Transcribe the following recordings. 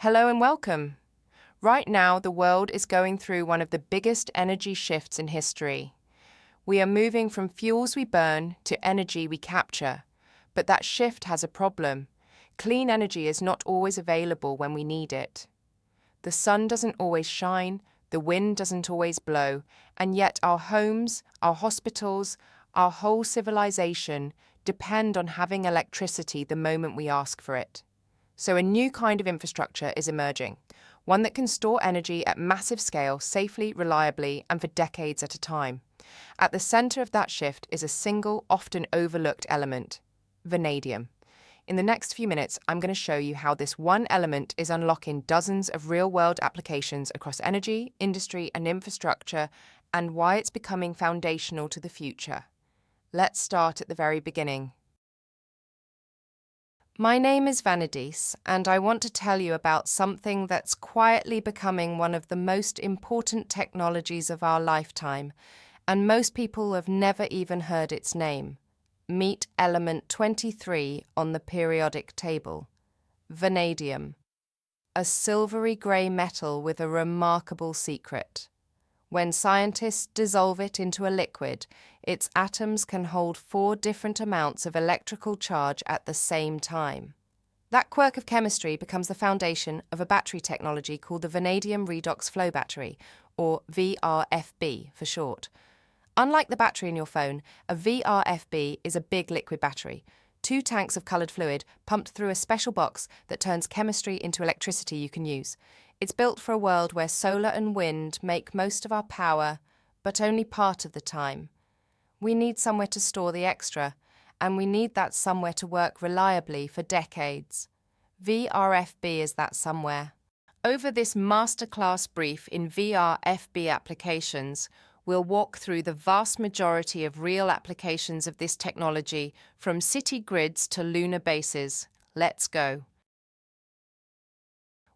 Hello and welcome. Right now, the world is going through one of the biggest energy shifts in history. We are moving from fuels we burn to energy we capture. But that shift has a problem. Clean energy is not always available when we need it. The sun doesn't always shine, the wind doesn't always blow, and yet our homes, our hospitals, our whole civilization depend on having electricity the moment we ask for it. So a new kind of infrastructure is emerging, one that can store energy at massive scale, safely, reliably, and for decades at a time. At the center of that shift is a single, often overlooked element: vanadium. In the next few minutes, I'm going to show you how this one element is unlocking dozens of real-world applications across energy, industry, and infrastructure, and why it's becoming foundational to the future. Let's start at the very beginning. My name is Vanadium, and I want to tell you about something that's quietly becoming one of the most important technologies of our lifetime, and most people have never even heard its name. Meet element 23 on the periodic table: vanadium, a silvery grey metal with a remarkable secret. When scientists dissolve it into a liquid, its atoms can hold 4 different amounts of electrical charge at the same time. That quirk of chemistry becomes the foundation of a battery technology called the Vanadium Redox Flow Battery, or VRFB for short. Unlike the battery in your phone, a VRFB is a big liquid battery, 2 tanks of coloured fluid pumped through a special box that turns chemistry into electricity you can use. It's built for a world where solar and wind make most of our power, but only part of the time. We need somewhere to store the extra, and we need that somewhere to work reliably for decades. VRFB is that somewhere. Over this Masterclass brief in VRFB applications, we'll walk through the vast majority of real applications of this technology, from city grids to lunar bases. Let's go.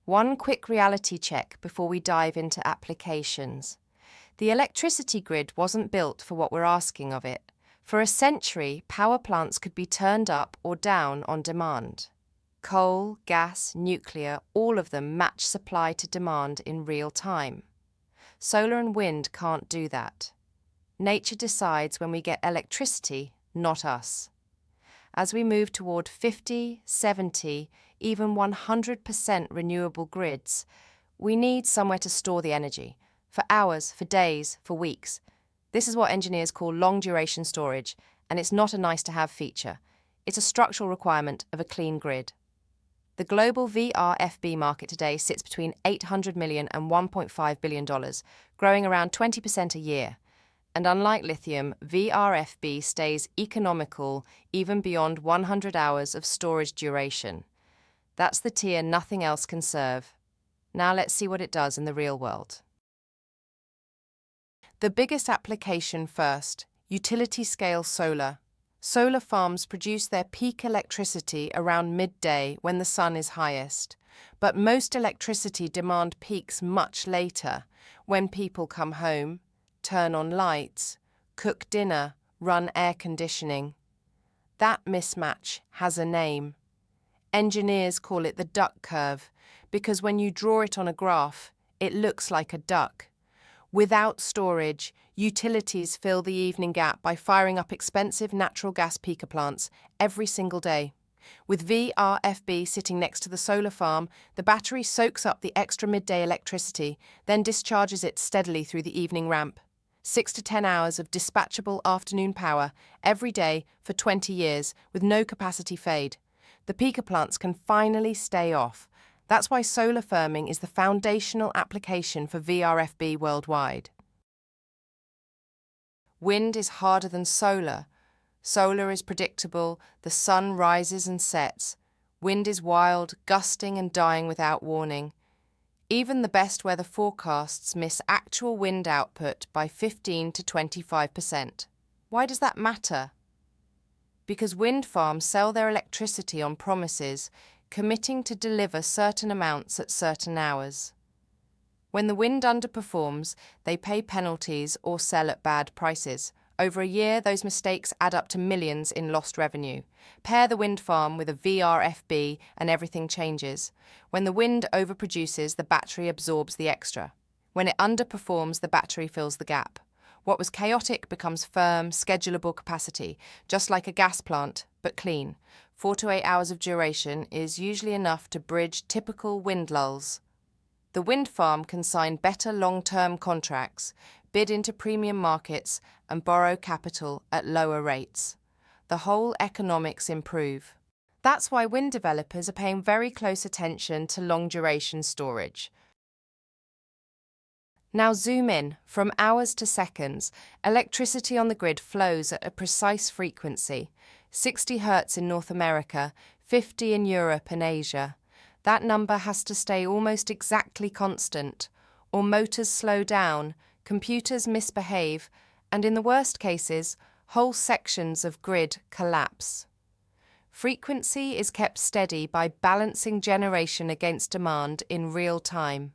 One quick reality check before we dive into applications. The electricity grid wasn't built for what we're asking of it. For a century, power plants could be turned up or down on demand. Coal, gas, nuclear, all of them match supply to demand in real time. Solar and wind can't do that. Nature decides when we get electricity, not us. As we move toward 50, 70, even 100% renewable grids, we need somewhere to store the energy, for hours, for days, for weeks. This is what engineers call long-duration storage, and it's not a nice-to-have feature. It's a structural requirement of a clean grid. The global VRFB market today sits between $800 million and $1.5 billion, growing around 20% a year. And unlike lithium, VRFB stays economical even beyond 100 hours of storage duration. That's the tier nothing else can serve. Now let's see what it does in the real world. The biggest application first: utility-scale solar. Solar farms produce their peak electricity around midday when the sun is highest. But most electricity demand peaks much later, when people come home, turn on lights, cook dinner, run air conditioning. That mismatch has a name. Engineers call it the duck curve, because when you draw it on a graph, it looks like a duck. Without storage, utilities fill the evening gap by firing up expensive natural gas peaker plants every single day. With VRFB sitting next to the solar farm, the battery soaks up the extra midday electricity, then discharges it steadily through the evening ramp. 6 to 10 hours of dispatchable afternoon power every day for 20 years with no capacity fade. The peaker plants can finally stay off. That's why solar firming is the foundational application for VRFB worldwide. Wind is harder than solar. Solar is predictable, the sun rises and sets. Wind is wild, gusting and dying without warning. Even the best weather forecasts miss actual wind output by 15 to 25%. Why does that matter? Because wind farms sell their electricity on promises, committing to deliver certain amounts at certain hours. When the wind underperforms, they pay penalties or sell at bad prices, Over a year, those mistakes add up to millions in lost revenue. Pair the wind farm with a VRFB and everything changes. When the wind overproduces, the battery absorbs the extra. When it underperforms, the battery fills the gap. What was chaotic becomes firm, schedulable capacity, just like a gas plant, but clean. 4 to 8 hours of duration is usually enough to bridge typical wind lulls. The wind farm can sign better long-term contracts, bid into premium markets, and borrow capital at lower rates. The whole economics improve. That's why wind developers are paying very close attention to long-duration storage. Now zoom in, from hours to seconds. Electricity on the grid flows at a precise frequency, 60 Hz in North America, 50 in Europe and Asia. That number has to stay almost exactly constant, or motors slow down, computers misbehave, and in the worst cases, whole sections of grid collapse. Frequency is kept steady by balancing generation against demand in real time.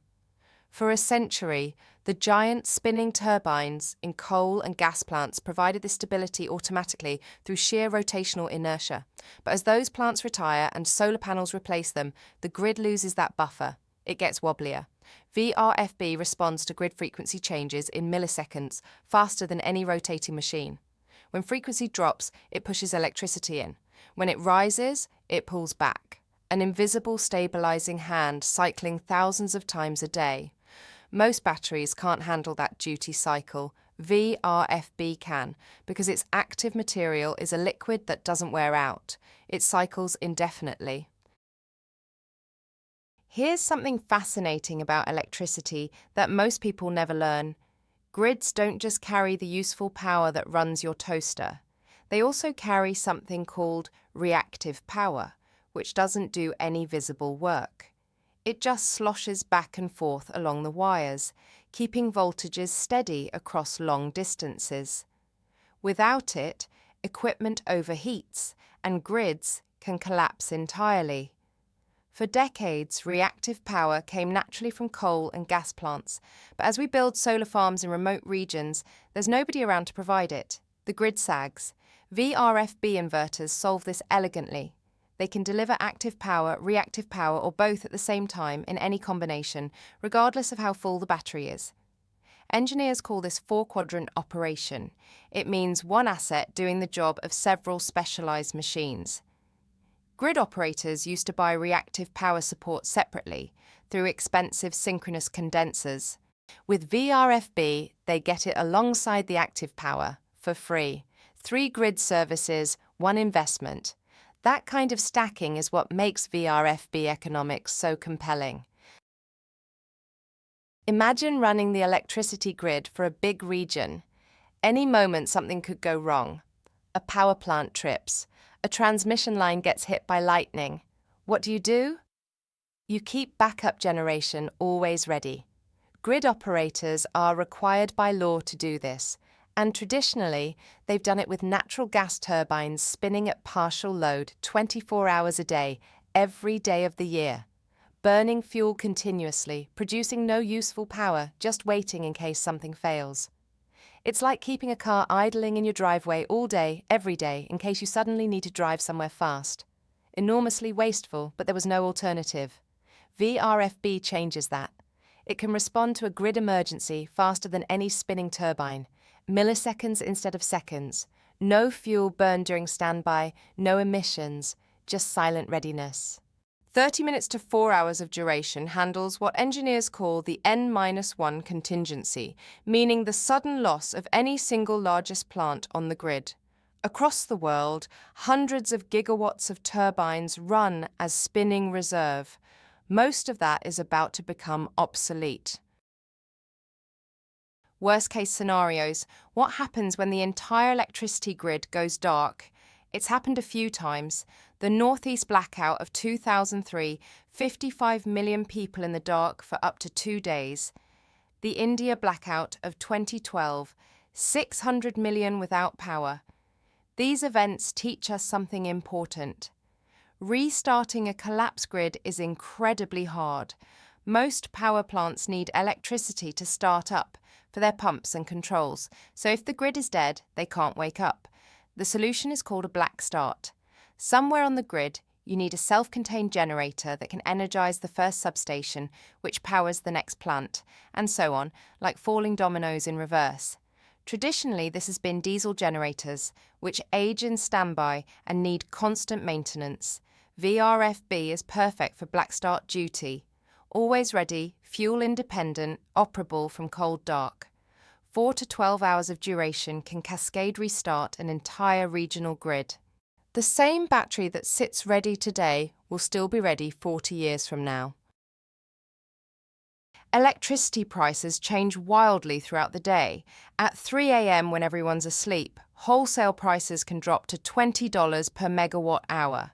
For a century, the giant spinning turbines in coal and gas plants provided this stability automatically through sheer rotational inertia. But as those plants retire and solar panels replace them, the grid loses that buffer. It gets wobblier. VRFB responds to grid frequency changes in milliseconds, faster than any rotating machine. When frequency drops, it pushes electricity in. When it rises, it pulls back. An invisible stabilizing hand cycling thousands of times a day. Most batteries can't handle that duty cycle. VRFB can, because its active material is a liquid that doesn't wear out. It cycles indefinitely. Here's something fascinating about electricity that most people never learn. Grids don't just carry the useful power that runs your toaster. They also carry something called reactive power, which doesn't do any visible work. It just sloshes back and forth along the wires, keeping voltages steady across long distances. Without it, equipment overheats and grids can collapse entirely. For decades, reactive power came naturally from coal and gas plants, but as we build solar farms in remote regions, there's nobody around to provide it. The grid sags. VRFB inverters solve this elegantly. They can deliver active power, reactive power, or both at the same time in any combination, regardless of how full the battery is. Engineers call this four-quadrant operation. It means one asset doing the job of several specialized machines. Grid operators used to buy reactive power support separately through expensive synchronous condensers. With VRFB, they get it alongside the active power for free. 3 grid services, 1 investment. That kind of stacking is what makes VRFB economics so compelling. Imagine running the electricity grid for a big region. Any moment something could go wrong. A power plant trips. A transmission line gets hit by lightning. What do? You keep backup generation always ready. Grid operators are required by law to do this, and traditionally, they've done it with natural gas turbines spinning at partial load 24 hours a day, every day of the year, burning fuel continuously, producing no useful power, just waiting in case something fails. It's like keeping a car idling in your driveway all day, every day, in case you suddenly need to drive somewhere fast. Enormously wasteful, but there was no alternative. VRFB changes that. It can respond to a grid emergency faster than any spinning turbine. Milliseconds instead of seconds. No fuel burned during standby, no emissions, just silent readiness. 30 minutes to 4 hours of duration handles what engineers call the N-1 contingency, meaning the sudden loss of any single largest plant on the grid. Across the world, hundreds of gigawatts of turbines run as spinning reserve. Most of that is about to become obsolete. Worst-case scenarios. What happens when the entire electricity grid goes dark? It's happened a few times. The Northeast blackout of 2003, 55 million people in the dark for up to 2 days. The India blackout of 2012, 600 million without power. These events teach us something important. Restarting a collapsed grid is incredibly hard. Most power plants need electricity to start up, for their pumps and controls, so if the grid is dead, they can't wake up. The solution is called a black start. Somewhere on the grid, you need a self-contained generator that can energize the first substation, which powers the next plant, and so on, like falling dominoes in reverse. Traditionally, this has been diesel generators, which age in standby and need constant maintenance. VRFB is perfect for black start duty. Always ready, fuel-independent, operable from cold dark. 4 to 12 hours of duration can cascade restart an entire regional grid. The same battery that sits ready today will still be ready 40 years from now. Electricity prices change wildly throughout the day. At 3 a.m. when everyone's asleep, wholesale prices can drop to $20 per megawatt hour.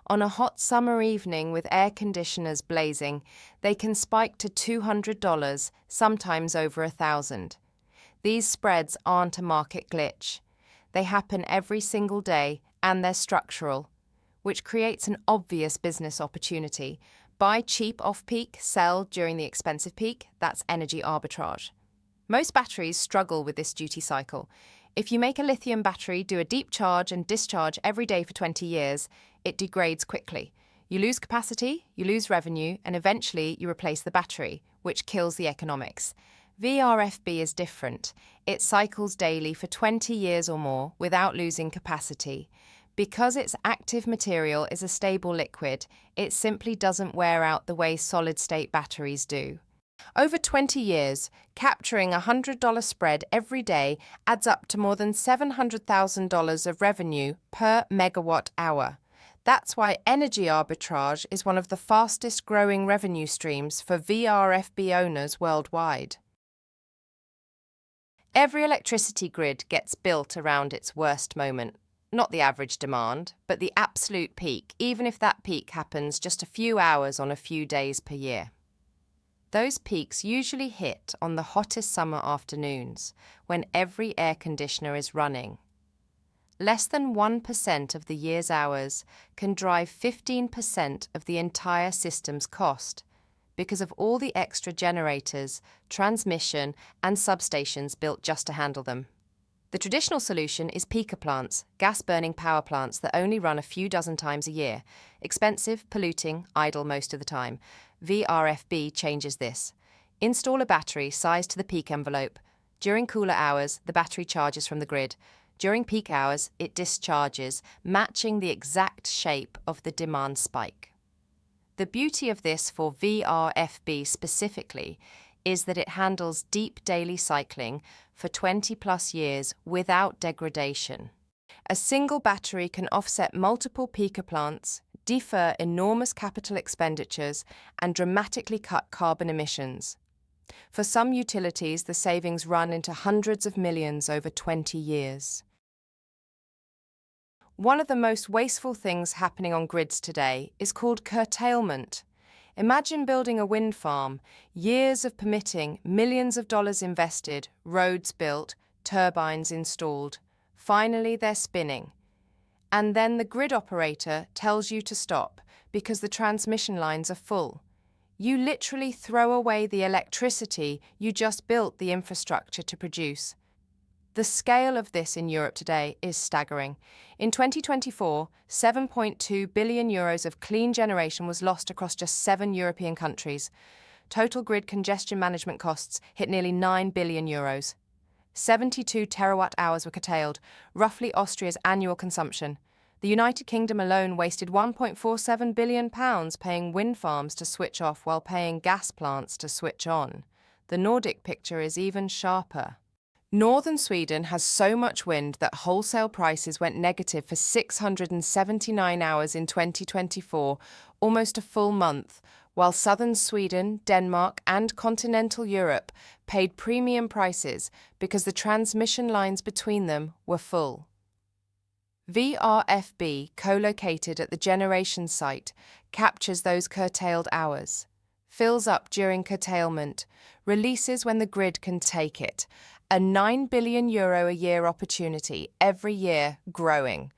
On a hot summer evening with air conditioners blazing, they can spike to $200, sometimes over $1,000. These spreads aren't a market glitch. They happen every single day, and they're structural, which creates an obvious business opportunity. Buy cheap off-peak, sell during the expensive peak. That's energy arbitrage. Most batteries struggle with this duty cycle. If you make a lithium battery do a deep charge and discharge every day for 20 years, it degrades quickly. You lose capacity, you lose revenue, and eventually you replace the battery, which kills the economics. VRFB is different. It cycles daily for 20 years or more without losing capacity. Because its active material is a stable liquid, it simply doesn't wear out the way solid-state batteries do. Over 20 years, capturing a $100 spread every day adds up to more than $700,000 of revenue per megawatt hour. That's why energy arbitrage is one of the fastest growing revenue streams for VRFB owners worldwide. Every electricity grid gets built around its worst moment. Not the average demand, but the absolute peak, even if that peak happens just a few hours on a few days per year. Those peaks usually hit on the hottest summer afternoons, when every air conditioner is running. Less than 1% of the year's hours can drive 15% of the entire system's cost, because of all the extra generators, transmission, and substations built just to handle them. The traditional solution is peaker plants, gas-burning power plants that only run a few dozen times a year. Expensive, polluting, idle most of the time. VRFB changes this. Install a battery sized to the peak envelope. During cooler hours, the battery charges from the grid. During peak hours, it discharges, matching the exact shape of the demand spike. The beauty of this for VRFB specifically is that it handles deep daily cycling for 20+ years without degradation. A single battery can offset multiple peaker plants, defer enormous capital expenditures, and dramatically cut carbon emissions. For some utilities, the savings run into hundreds of millions over 20 years. One of the most wasteful things happening on grids today is called curtailment. Imagine building a wind farm, years of permitting, millions of dollars invested, roads built, turbines installed. Finally, they're spinning. And then the grid operator tells you to stop because the transmission lines are full. You literally throw away the electricity you just built the infrastructure to produce. The scale of this in Europe today is staggering. In 2024, 7.2 billion euros of clean generation was lost across just 7 European countries. Total grid congestion management costs hit nearly 9 billion euros. 72 terawatt-hours were curtailed, roughly Austria's annual consumption. The United Kingdom alone wasted £1.47 billion paying wind farms to switch off while paying gas plants to switch on. The Nordic picture is even sharper. Northern Sweden has so much wind that wholesale prices went negative for 679 hours in 2024, almost a full month, while southern Sweden, Denmark, and continental Europe paid premium prices because the transmission lines between them were full. VRFB, co-located at the generation site, captures those curtailed hours, fills up during curtailment, releases when the grid can take it, a €9 billion a year opportunity every year growing.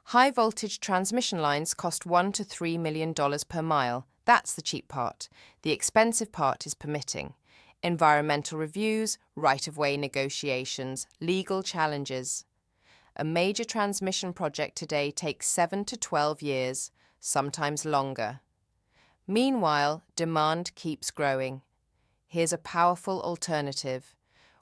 High-voltage transmission lines cost $1 to $3 million per mile. That's the cheap part. The expensive part is permitting. environmental reviews, right-of-way negotiations, legal challenges. A major transmission project today takes 7 to 12 years, sometimes longer. Meanwhile, demand keeps growing. Here's a powerful alternative.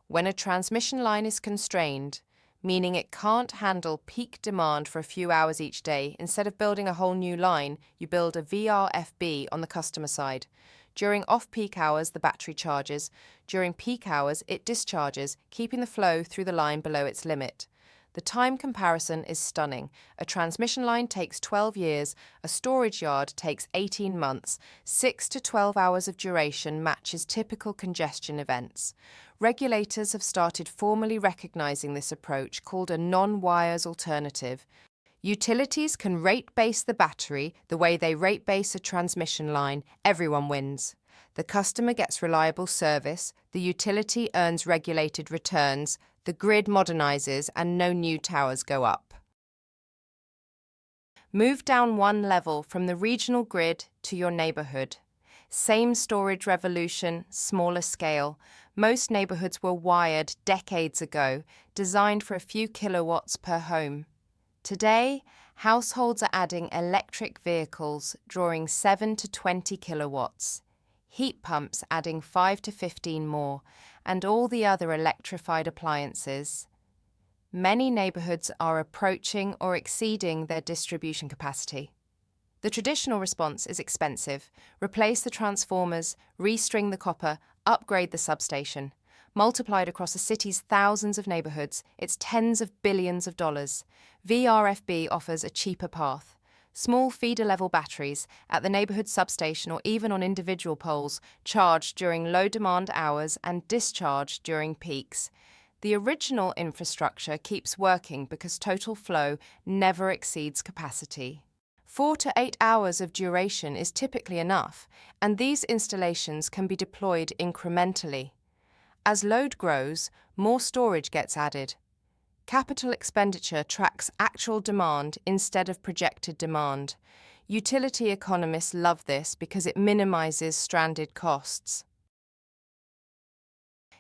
When a transmission line is constrained, meaning it can't handle peak demand for a few hours each day, instead of building a whole new line, you build a VRFB on the customer side. During off-peak hours, the battery charges. During peak hours, it discharges, keeping the flow through the line below its limit. The time comparison is stunning. A transmission line takes 12 years, a storage yard takes 18 months, 6 to 12 hours of duration matches typical congestion events. Regulators have started formally recognizing this approach, called a non-wires alternative. Utilities can rate-base the battery the way they rate-base a transmission line. Everyone wins. The customer gets reliable service, the utility earns regulated returns, the grid modernizes, and no new towers go up. Move down one level from the regional grid to your neighborhood. Same storage revolution, smaller scale. Most neighborhoods were wired decades ago, designed for a few kilowatts per home. Today, households are adding electric vehicles drawing 7 to 20 kilowatts, heat pumps adding 5 to 15 more, and all the other electrified appliances. Many neighborhoods are approaching or exceeding their distribution capacity. The traditional response is expensive. Replace the transformers, restring the copper, upgrade the substation. Multiplied across a city's thousands of neighborhoods, it's tens of billions of dollars. VRFB offers a cheaper path. Small feeder-level batteries at the neighborhood substation or even on individual poles, charged during low-demand hours and discharged during peaks. The original infrastructure keeps working because total flow never exceeds capacity. 4 to 8 hours of duration is typically enough, and these installations can be deployed incrementally. As load grows, more storage gets added. Capital expenditure tracks actual demand instead of projected demand. Utility economists love this because it minimizes stranded costs.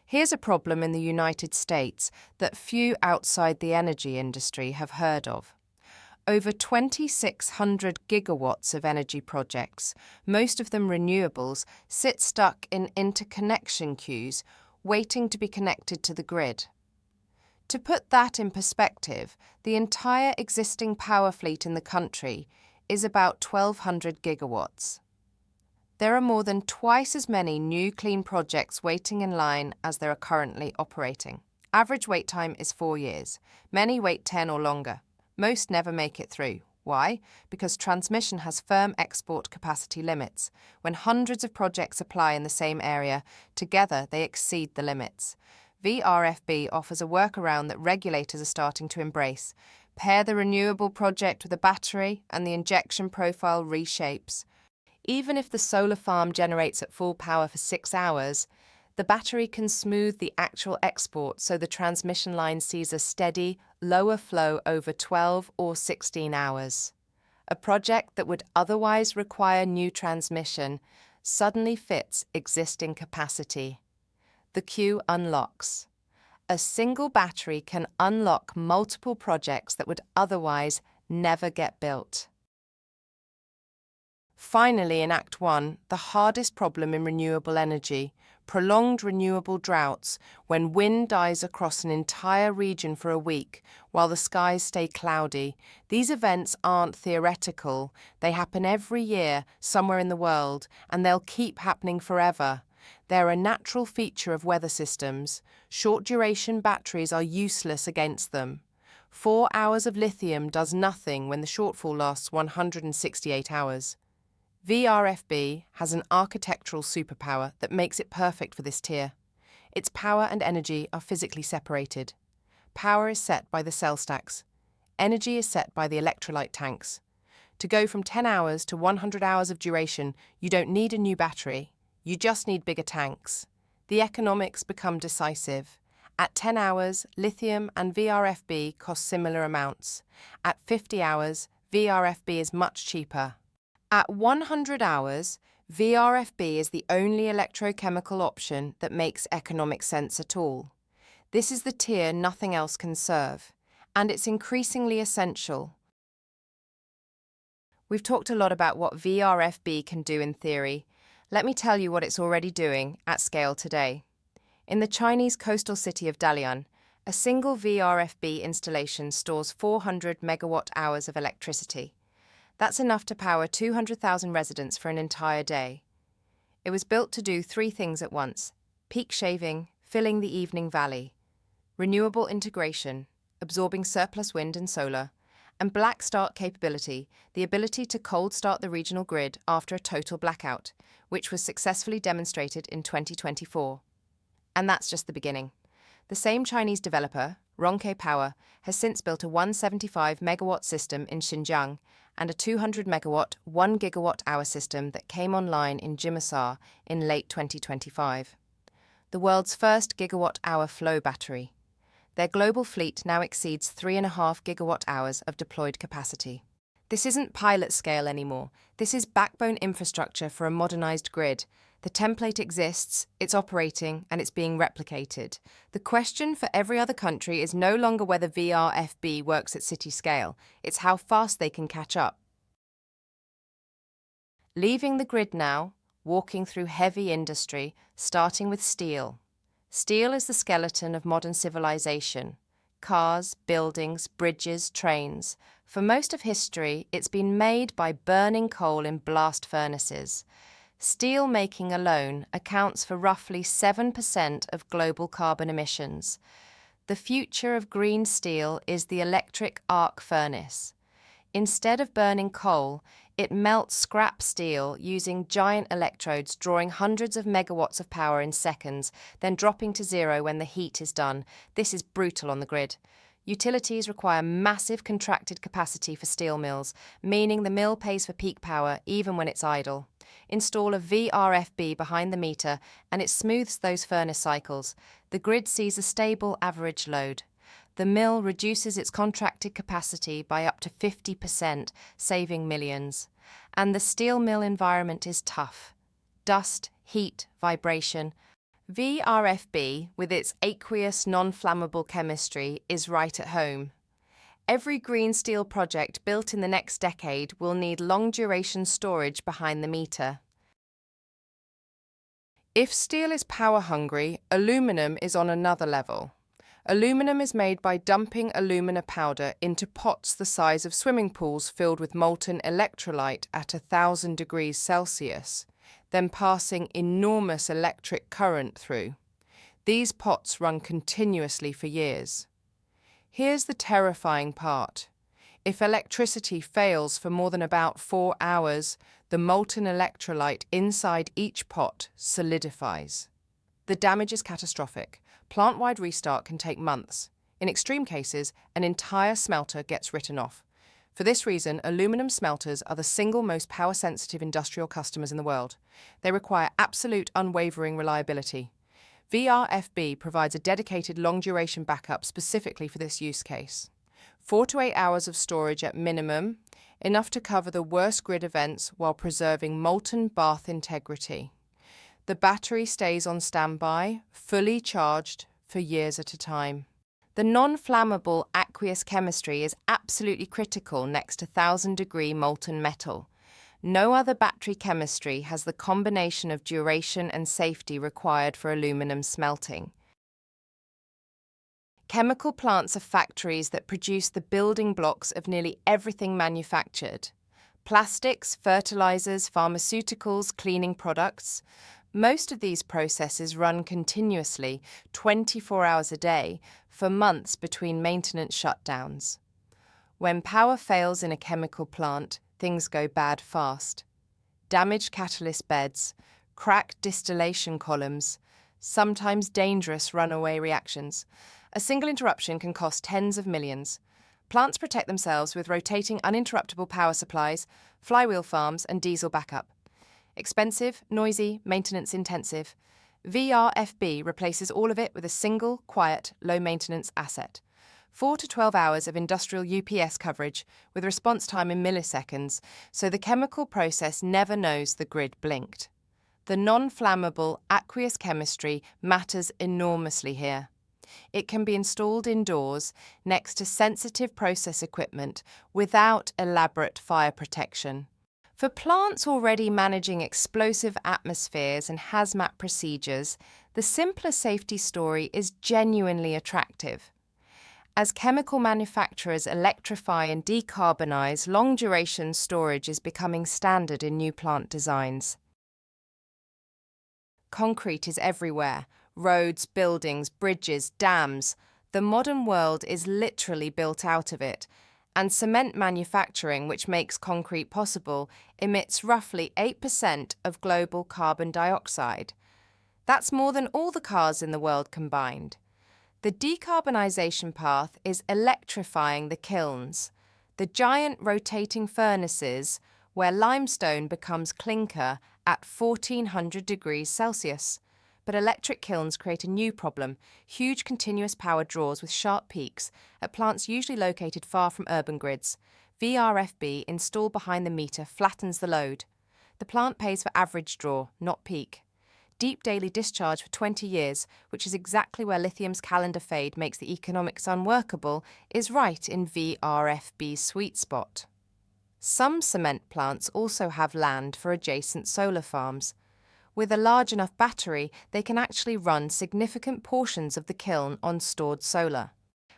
Here's a problem in the United States that few outside the energy industry have heard of. Over 2,600 gigawatts of energy projects, most of them renewables, sit stuck in interconnection queues, waiting to be connected to the grid. To put that in perspective, the entire existing power fleet in the country is about 1,200 gigawatts. There are more than twice as many new clean projects waiting in line as there are currently operating. Average wait time is 4 years. Many wait 10 or longer. Most never make it through. Why? Because transmission has firm export capacity limits. When hundreds of projects apply in the same area, together they exceed the limits. VRFB offers a workaround that regulators are starting to embrace. Pair the renewable project with a battery and the injection profile reshapes. Even if the solar farm generates at full power for 6 hours, the battery can smooth the actual export so the transmission line sees a steady, lower flow over 12 or 16 hours. A project that would otherwise require new transmission suddenly fits existing capacity. The queue unlocks. A single battery can unlock multiple projects that would otherwise never get built. Finally, in Act 1, the hardest problem in renewable energy, prolonged renewable droughts, when wind dies across an entire region for a week while the skies stay cloudy. These events aren't theoretical. They happen every year somewhere in the world, and they'll keep happening forever. They're a natural feature of weather systems. Short-duration batteries are useless against them. 4 hours of lithium does nothing when the shortfall lasts 168 hours. VRFB has an architectural superpower that makes it perfect for this tier. Its power and energy are physically separated. Power is set by the cell stacks. Energy is set by the electrolyte tanks. To go from 10 hours to 100 hours of duration, you don't need a new battery. You just need bigger tanks. The economics become decisive. At 10 hours, lithium and VRFB cost similar amounts. At 50 hours, VRFB is much cheaper. At 100 hours, VRFB is the only electrochemical option that makes economic sense at all. This is the tier nothing else can serve, and it's increasingly essential. We've talked a lot about what VRFB can do in theory. Let me tell you what it's already doing at scale today. In the Chinese coastal city of Dalian, a single VRFB installation stores 400 megawatt-hours of electricity. That's enough to power 200,000 residents for an entire day. It was built to do three things at once: peak shaving, filling the evening valley, renewable integration, absorbing surplus wind and solar, and black start capability, the ability to cold start the regional grid after a total blackout, which was successfully demonstrated in 2024. And that's just the beginning. The same Chinese developer, Rongke Power, has since built a 175 megawatt system in Xinjiang and a 200 megawatt, 1 gigawatt hour system that came online in Jimasar in late 2025. The world's first gigawatt hour flow battery. Their global fleet now exceeds 3.5 gigawatt hours of deployed capacity. This isn't pilot scale anymore. This is backbone infrastructure for a modernized grid. The template exists, it's operating, and it's being replicated. The question for every other country is no longer whether VRFB works at city scale, it's how fast they can catch up. Leaving the grid now, walking through heavy industry, starting with steel. Steel is the skeleton of modern civilization. Cars, buildings, bridges, trains. For most of history, it's been made by burning coal in blast furnaces. Steel making alone accounts for roughly 7% of global carbon emissions. The future of green steel is the electric arc furnace. Instead of burning coal, it melts scrap steel using giant electrodes drawing hundreds of megawatts of power in seconds, then dropping to zero when the heat is done. This is brutal on the grid. Utilities require massive contracted capacity for steel mills, meaning the mill pays for peak power even when it's idle. Install a VRFB behind the meter and it smooths those furnace cycles. The grid sees a stable average load. The mill reduces its contracted capacity by up to 50%, saving millions. And the steel mill environment is tough. Dust, heat, vibration. VRFB, with its aqueous, non-flammable chemistry, is right at home. Every green steel project built in the next decade will need long-duration storage behind the meter. If steel is power-hungry, aluminum is on another level. Aluminum is made by dumping alumina powder into pots the size of swimming pools filled with molten electrolyte at 1,000 degrees Celsius, then passing enormous electric current through. These pots run continuously for years. Here's the terrifying part. If electricity fails for more than about 4 hours, the molten electrolyte inside each pot solidifies. The damage is catastrophic. Plant-wide restart can take months. In extreme cases, an entire smelter gets written off. For this reason, aluminum smelters are the single most power-sensitive industrial customers in the world. They require absolute unwavering reliability. VRFB provides a dedicated long-duration backup specifically for this use case. 4 to 8 hours of storage at minimum, enough to cover the worst grid events while preserving molten bath integrity. The battery stays on standby, fully charged, for years at a time. The non-flammable aqueous chemistry is absolutely critical next to 1,000-degree molten metal. No other battery chemistry has the combination of duration and safety required for aluminum smelting. Chemical plants are factories that produce the building blocks of nearly everything manufactured. Plastics, fertilizers, pharmaceuticals, cleaning products. Most of these processes run continuously, 24 hours a day, for months between maintenance shutdowns. When power fails in a chemical plant, things go bad fast. Damaged catalyst beds, cracked distillation columns, sometimes dangerous runaway reactions. A single interruption can cost tens of millions. Plants protect themselves with rotating uninterruptible power supplies, flywheel farms, and diesel backup. Expensive, noisy, maintenance-intensive. VRFB replaces all of it with a single, quiet, low-maintenance asset. 4 to 12 hours of industrial UPS coverage with response time in milliseconds, so the chemical process never knows the grid blinked. The non-flammable aqueous chemistry matters enormously here. It can be installed indoors next to sensitive process equipment without elaborate fire protection. For plants already managing explosive atmospheres and hazmat procedures, the simpler safety story is genuinely attractive. As chemical manufacturers electrify and decarbonize, long-duration storage is becoming standard in new plant designs. Concrete is everywhere. Roads, buildings, bridges, dams. The modern world is literally built out of it. And cement manufacturing, which makes concrete possible, emits roughly 8% of global carbon dioxide. That's more than all the cars in the world combined. The decarbonisation path is electrifying the kilns, the giant rotating furnaces where limestone becomes clinker at 1400 degrees Celsius. But electric kilns create a new problem, huge continuous power draws with sharp peaks at plants usually located far from urban grids. VRFB installed behind the meter flattens the load. The plant pays for average draw, not peak. Deep daily discharge for 20 years, which is exactly where lithium's calendar fade makes the economics unworkable, is right in VRFB's sweet spot. Some cement plants also have land for adjacent solar farms. With a large enough battery, they can actually run significant portions of the kiln on stored solar.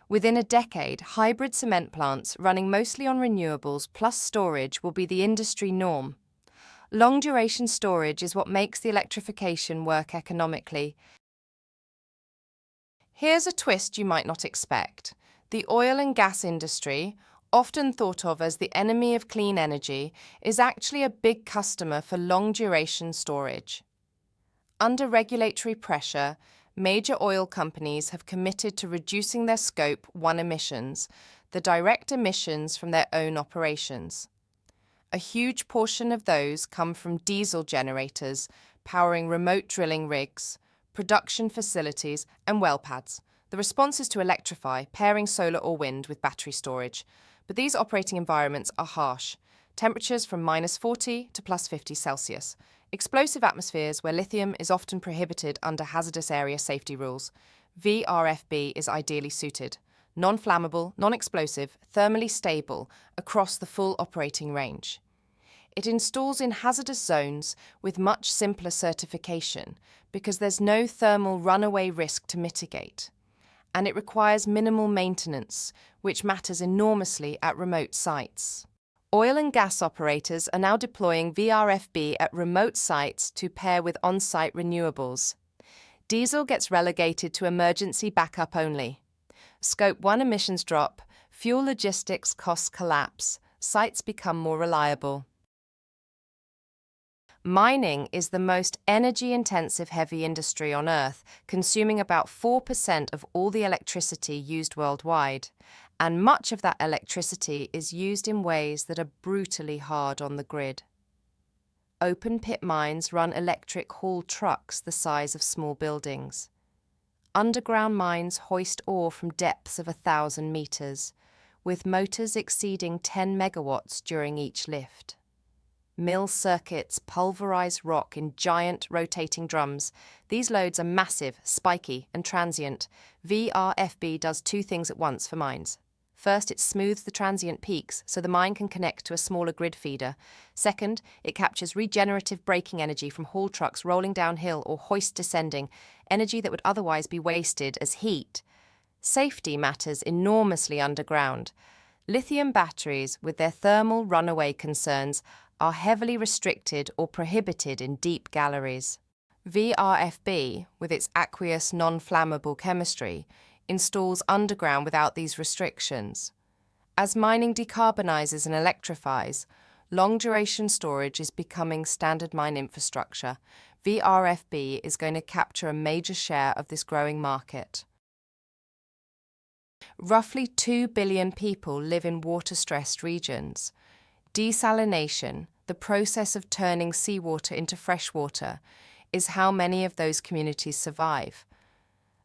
Within a decade, hybrid cement plants running mostly on renewables plus storage will be the industry norm. Long-duration storage is what makes the electrification work economically. Here's a twist you might not expect. The oil and gas industry, often thought of as the enemy of clean energy, is actually a big customer for long-duration storage. Under regulatory pressure, major oil companies have committed to reducing their Scope 1 emissions, the direct emissions from their own operations. A huge portion of those come from diesel generators powering remote drilling rigs, production facilities, and well pads. The response is to electrify, pairing solar or wind with battery storage. But these operating environments are harsh. Temperatures from -40 to +50 Celsius. Explosive atmospheres where lithium is often prohibited under hazardous area safety rules. VRFB is ideally suited. Non-flammable, non-explosive, thermally stable across the full operating range. It installs in hazardous zones with much simpler certification because there's no thermal runaway risk to mitigate. And it requires minimal maintenance, which matters enormously at remote sites. Oil and gas operators are now deploying VRFB at remote sites to pair with on-site renewables. Diesel gets relegated to emergency backup only. Scope 1 emissions drop, fuel logistics costs collapse, sites become more reliable. Mining is the most energy-intensive heavy industry on Earth, consuming about 4% of all the electricity used worldwide. And much of that electricity is used in ways that are brutally hard on the grid. Open-pit mines run electric haul trucks the size of small buildings. Underground mines hoist ore from depths of 1,000 meters, with motors exceeding 10 megawatts during each lift. Mill circuits pulverize rock in giant rotating drums. These loads are massive, spiky, and transient. VRFB does two things at once for mines. First, it smooths the transient peaks so the mine can connect to a smaller grid feeder. Second, it captures regenerative braking energy from haul trucks rolling downhill or hoists descending, energy that would otherwise be wasted as heat. Safety matters enormously underground. Lithium batteries, with their thermal runaway concerns, are heavily restricted or prohibited in deep galleries. VRFB, with its aqueous non-flammable chemistry, installs underground without these restrictions. As mining decarbonizes and electrifies, long-duration storage is becoming standard mine infrastructure. VRFB is going to capture a major share of this growing market. Roughly 2 billion people live in water-stressed regions. Desalination, the process of turning seawater into fresh water, is how many of those communities survive.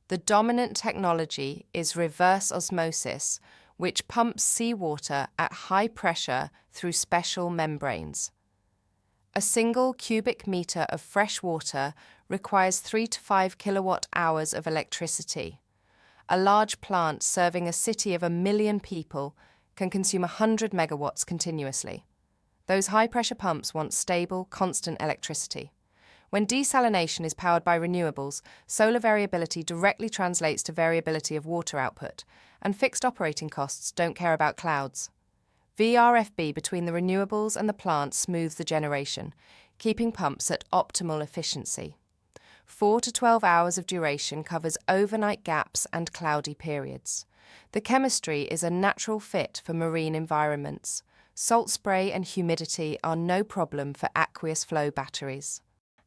The dominant technology is reverse osmosis, which pumps seawater at high pressure through special membranes. A single cubic meter of fresh water requires 3 to 5 kilowatt hours of electricity. A large plant serving a city of 1 million people can consume 100 megawatts continuously. Those high-pressure pumps want stable, constant electricity. When desalination is powered by renewables, solar variability directly translates to variability of water output, and fixed operating costs don't care about clouds. VRFB between the renewables and the plant smooths the generation, keeping pumps at optimal efficiency. 4 to 12 hours of duration covers overnight gaps and cloudy periods. The chemistry is a natural fit for marine environments. Salt spray and humidity are no problem for aqueous flow batteries.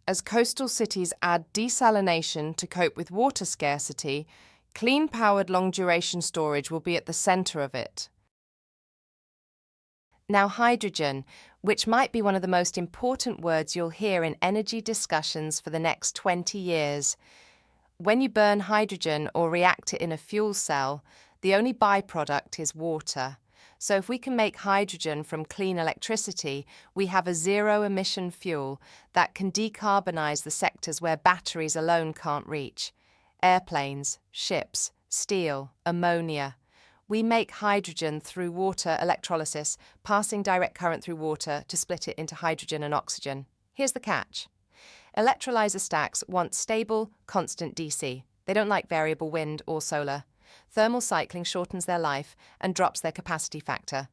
As coastal cities add desalination to cope with water scarcity, clean-powered long-duration storage will be at the centre of it. Now, hydrogen, which might be one of the most important words you'll hear in energy discussions for the next 20 years. When you burn hydrogen or react it in a fuel cell, the only byproduct is water. So if we can make hydrogen from clean electricity, we have a zero-emission fuel that can decarbonize the sectors where batteries alone can't reach. Airplanes, ships, steel, ammonia. We make hydrogen through water electrolysis, passing direct current through water to split it into hydrogen and oxygen. Here's the catch. Electrolyzer stacks want stable, constant DC. They don't like variable wind or solar. Thermal cycling shortens their life and drops their capacity factor.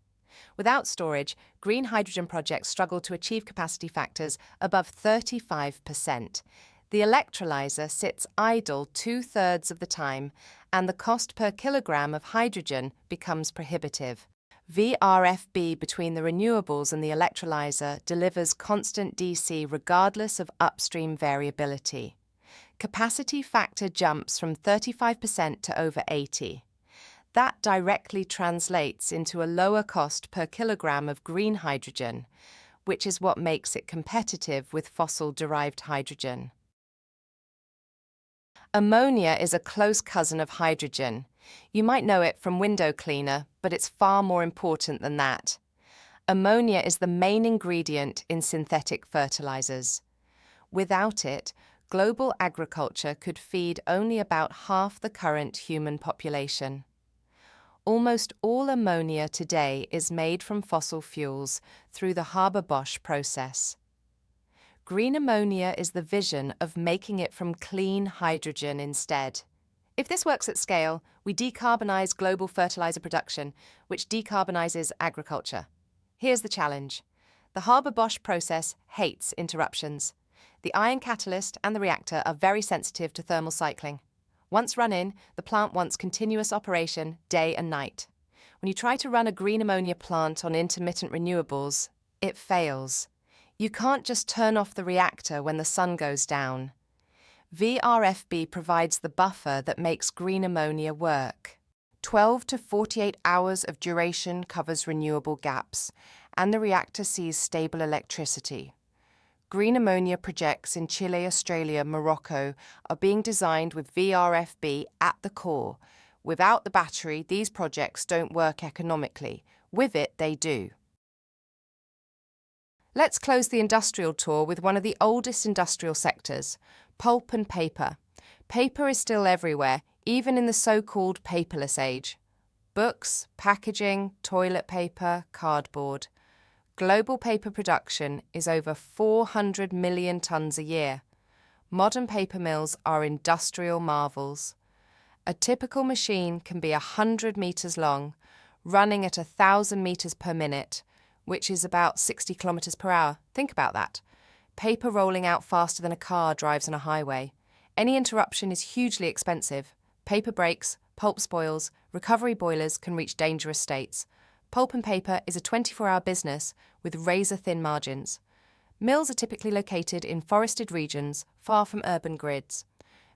Without storage, green hydrogen projects struggle to achieve capacity factors above 35%. The electrolyzer sits idle 2/3 of the time, and the cost per kilogram of hydrogen becomes prohibitive. VRFB between the renewables and the electrolyzer delivers constant DC regardless of upstream variability. Capacity factor jumps from 35% to over 80%. That directly translates into a lower cost per kilogram of green hydrogen, which is what makes it competitive with fossil-derived hydrogen. Ammonia is a close cousin of hydrogen. You might know it from window cleaner, but it's far more important than that. Ammonia is the main ingredient in synthetic fertilizers. Without it, global agriculture could feed only about half the current human population. Almost all ammonia today is made from fossil fuels through the Haber-Bosch process. Green ammonia is the vision of making it from clean hydrogen instead. If this works at scale, we decarbonize global fertilizer production, which decarbonizes agriculture. Here's the challenge. The Haber-Bosch process hates interruptions. The iron catalyst and the reactor are very sensitive to thermal cycling. Once run in, the plant wants continuous operation day and night. When you try to run a green ammonia plant on intermittent renewables, it fails. You can't just turn off the reactor when the sun goes down. VRFB provides the buffer that makes green ammonia work. 12 to 48 hours of duration covers renewable gaps, and the reactor sees stable electricity. Green ammonia projects in Chile, Australia, Morocco are being designed with VRFB at the core. Without the battery, these projects don't work economically. With it, they do. Let's close the industrial tour with one of the oldest industrial sectors, pulp and paper. Paper is still everywhere, even in the so-called paperless age. Books, packaging, toilet paper, cardboard. Global paper production is over 400 million tons a year. Modern paper mills are industrial marvels. A typical machine can be 100 meters long, running at 1,000 meters per minute, which is about 60 kilometers per hour. Think about that. Paper rolling out faster than a car drives on a highway. Any interruption is hugely expensive. Paper breaks, pulp spoils, recovery boilers can reach dangerous states. Pulp and paper is a 24-hour business with razor-thin margins. Mills are typically located in forested regions, far from urban grids.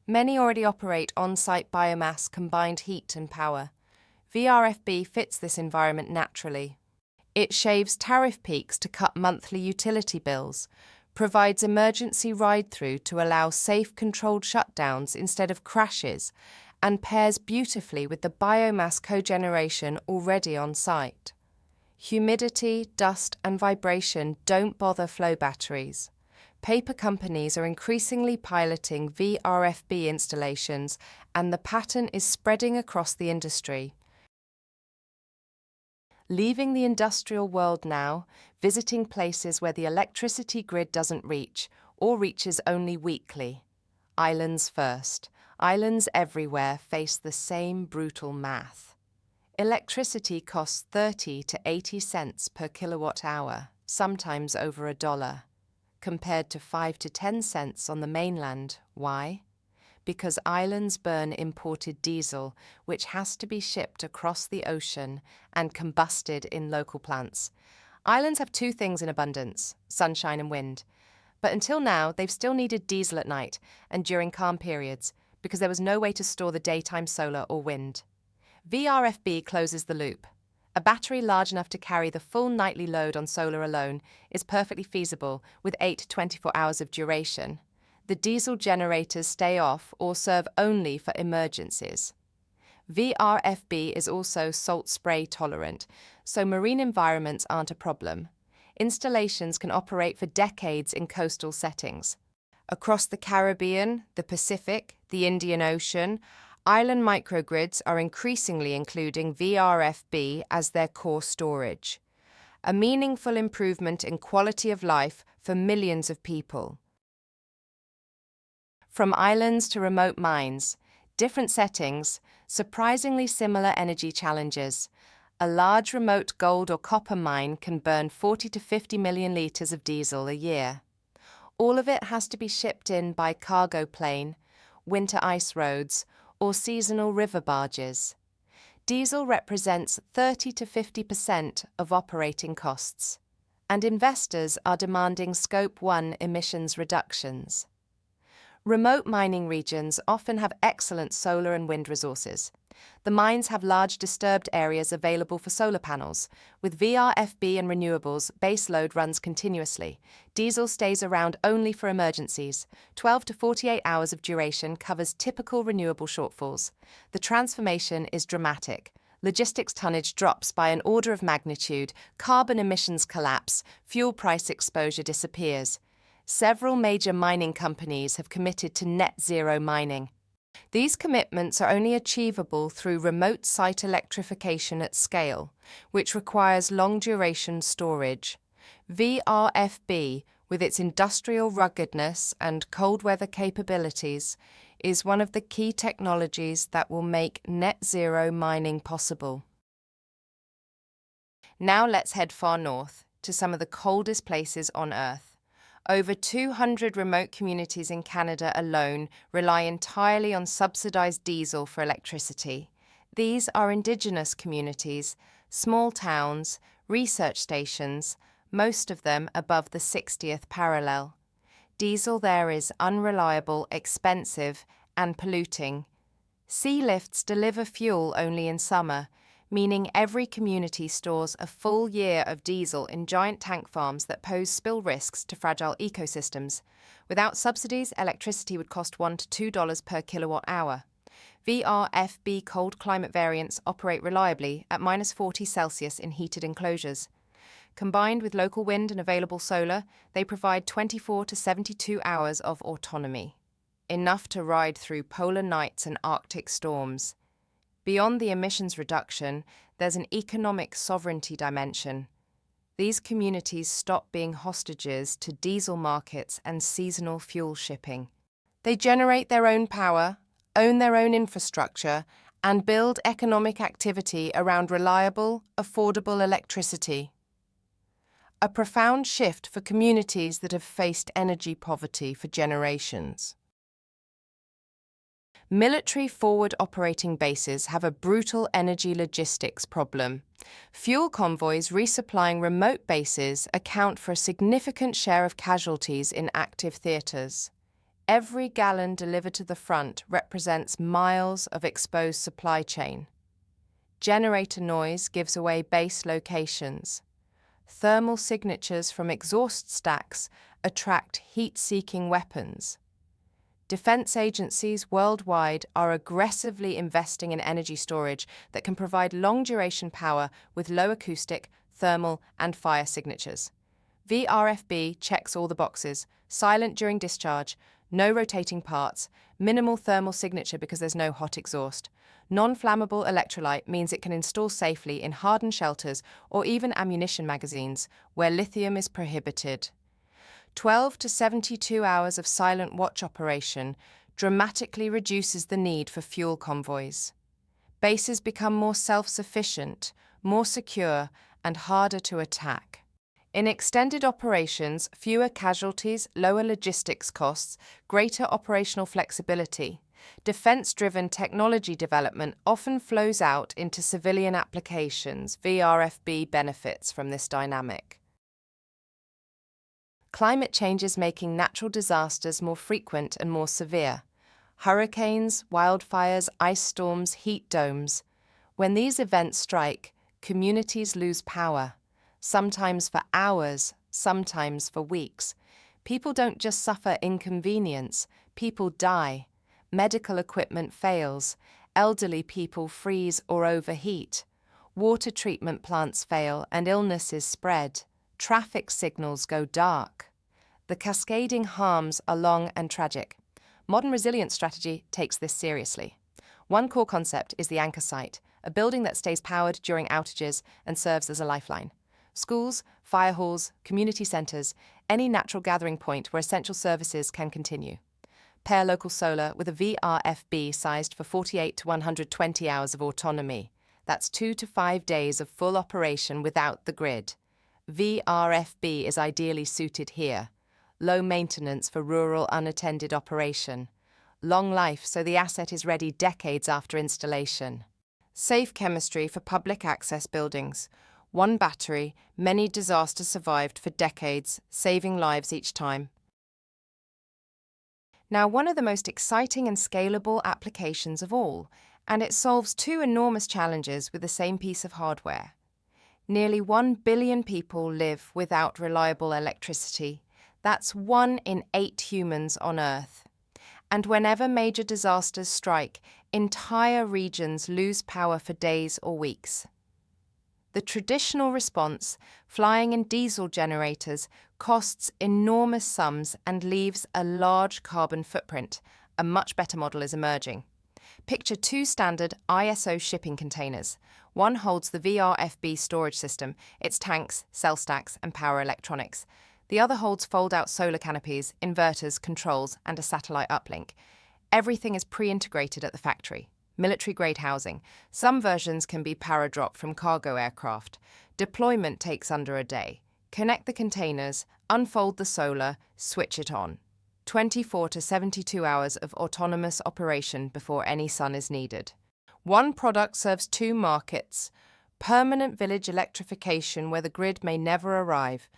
Many already operate on-site biomass, combined heat and power. VRFB fits this environment naturally. It shaves tariff peaks to cut monthly utility bills, provides emergency ride-through to allow safe, controlled shutdowns instead of crashes, and pairs beautifully with the biomass cogeneration already on site. Humidity, dust, and vibration don't bother flow batteries. Paper companies are increasingly piloting VRFB installations, and the pattern is spreading across the industry. Leaving the industrial world now, visiting places where the electricity grid doesn't reach, or reaches only weakly. Islands first. Islands everywhere face the same brutal math. Electricity costs 30 to 80 cents per kilowatt hour, sometimes over $1, compared to 5 to 10 cents on the mainland. Why? Because islands burn imported diesel, which has to be shipped across the ocean and combusted in local plants. Islands have two things in abundance: sunshine and wind. But until now, they've still needed diesel at night and during calm periods, because there was no way to store the daytime solar or wind. VRFB closes the loop. A battery large enough to carry the full nightly load on solar alone is perfectly feasible with 8 to 24 hours of duration. The diesel generators stay off or serve only for emergencies. VRFB is also salt spray tolerant, so marine environments aren't a problem. Installations can operate for decades in coastal settings. Across the Caribbean, the Pacific, the Indian Ocean, island microgrids are increasingly including VRFB as their core storage. A meaningful improvement in quality of life for millions of people. From islands to remote mines, different settings, surprisingly similar energy challenges. A large remote gold or copper mine can burn 40 to 50 million litres of diesel a year. All of it has to be shipped in by cargo plane, winter ice roads, or seasonal river barges. Diesel represents 30 to 50% of operating costs, and investors are demanding Scope 1 emissions reductions. Remote mining regions often have excellent solar and wind resources. The mines have large disturbed areas available for solar panels. With VRFB and renewables, base load runs continuously. Diesel stays around only for emergencies. 12 to 48 hours of duration covers typical renewable shortfalls. The transformation is dramatic. Logistics tonnage drops by an order of magnitude, carbon emissions collapse, fuel price exposure disappears. Several major mining companies have committed to net zero mining. These commitments are only achievable through remote site electrification at scale, which requires long-duration storage. VRFB, with its industrial ruggedness and cold weather capabilities, is one of the key technologies that will make net zero mining possible. Now let's head far north, to some of the coldest places on Earth. Over 200 remote communities in Canada alone rely entirely on subsidized diesel for electricity. These are Indigenous communities, small towns, research stations, most of them above the 60th parallel. Diesel there is unreliable, expensive, and polluting. Sea lifts deliver fuel only in summer, meaning every community stores a full year of diesel in giant tank farms that pose spill risks to fragile ecosystems. Without subsidies, electricity would cost $1 to $2 per kilowatt hour. VRFB cold climate variants operate reliably at -40 Celsius in heated enclosures. Combined with local wind and available solar, they provide 24 to 72 hours of autonomy, enough to ride through polar nights and Arctic storms. Beyond the emissions reduction, there's an economic sovereignty dimension. These communities stop being hostages to diesel markets and seasonal fuel shipping. They generate their own power, own their own infrastructure, and build economic activity around reliable, affordable electricity. A profound shift for communities that have faced energy poverty for generations. Military forward operating bases have a brutal energy logistics problem. Fuel convoys resupplying remote bases account for a significant share of casualties in active theatres. Every gallon delivered to the front represents miles of exposed supply chain. Generator noise gives away base locations. Thermal signatures from exhaust stacks attract heat-seeking weapons. Defense agencies worldwide are aggressively investing in energy storage that can provide long-duration power with low acoustic, thermal, and fire signatures. VRFB checks all the boxes: silent during discharge, no rotating parts, minimal thermal signature because there's no hot exhaust. Non-flammable electrolyte means it can install safely in hardened shelters or even ammunition magazines, where lithium is prohibited. 12 to 72 hours of silent watch operation dramatically reduces the need for fuel convoys. Bases become more self-sufficient, more secure, and harder to attack. In extended operations, fewer casualties, lower logistics costs, greater operational flexibility. Defense-driven technology development often flows out into civilian applications. VRFB benefits from this dynamic. Climate change is making natural disasters more frequent and more severe. Hurricanes, wildfires, ice storms, heat domes. When these events strike, communities lose power, sometimes for hours, sometimes for weeks. People don't just suffer inconvenience, people die. Medical equipment fails, elderly people freeze or overheat. Water treatment plants fail and illnesses spread. Traffic signals go dark. The cascading harms are long and tragic. Modern resilience strategy takes this seriously. One core concept is the anchor site, a building that stays powered during outages and serves as a lifeline. Schools, fire halls, community centres, any natural gathering point where essential services can continue. Pair local solar with a VRFB sized for 48 to 120 hours of autonomy. That's 2 to 5 days of full operation without the grid. VRFB is ideally suited here. Low maintenance for rural unattended operation. Long life so the asset is ready decades after installation. Safe chemistry for public access buildings. One battery, many disasters survived for decades, saving lives each time. Now, one of the most exciting and scalable applications of all, and it solves two enormous challenges with the same piece of hardware. Nearly 1 billion people live without reliable electricity. That's 1 in 8 humans on Earth. And whenever major disasters strike, entire regions lose power for days or weeks. The traditional response, flying in diesel generators, costs enormous sums and leaves a large carbon footprint. A much better model is emerging. Picture 2 standard ISO shipping containers. One holds the VRFB storage system, its tanks, cell stacks, and power electronics. The other holds fold-out solar canopies, inverters, controls, and a satellite uplink. Everything is pre-integrated at the factory. Military-grade housing. Some versions can be para-dropped from cargo aircraft. Deployment takes under a day. Connect the containers, unfold the solar, switch it on. 24 to 72 hours of autonomous operation before any sun is needed. One product serves 2 markets: permanent village electrification where the grid may never arrive,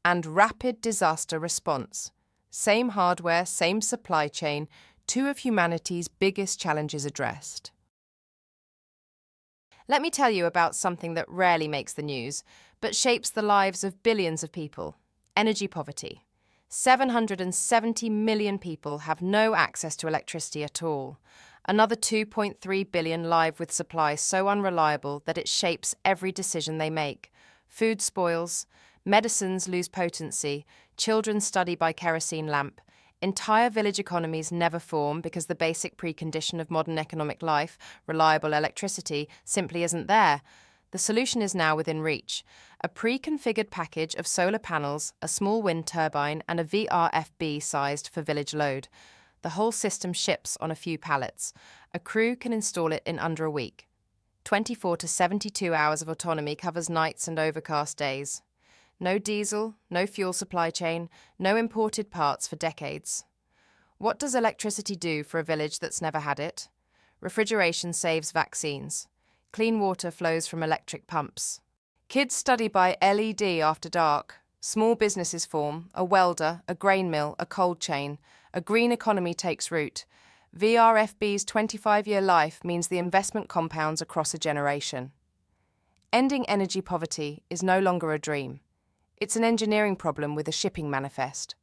and rapid disaster response. Same hardware, same supply chain, 2 of humanity's biggest challenges addressed. Let me tell you about something that rarely makes the news, but shapes the lives of billions of people: energy poverty. 770 million people have no access to electricity at all. Another 2.3 billion live with supplies so unreliable that it shapes every decision they make. Food spoils, medicines lose potency, children study by kerosene lamp. Entire village economies never form because the basic precondition of modern economic life, reliable electricity, simply isn't there. The solution is now within reach: a pre-configured package of solar panels, a small wind turbine, and a VRFB sized for village load. The whole system ships on a few pallets. A crew can install it in under a week. 24 to 72 hours of autonomy covers nights and overcast days. No diesel, no fuel supply chain, no imported parts for decades. What does electricity do for a village that's never had it? Refrigeration saves vaccines. Clean water flows from electric pumps. Kids study by LED after dark. Small businesses form: a welder, a grain mill, a cold chain. A green economy takes root. VRFB's 25-year life means the investment compounds across a generation. Ending energy poverty is no longer a dream. It's an engineering problem with a shipping manifest.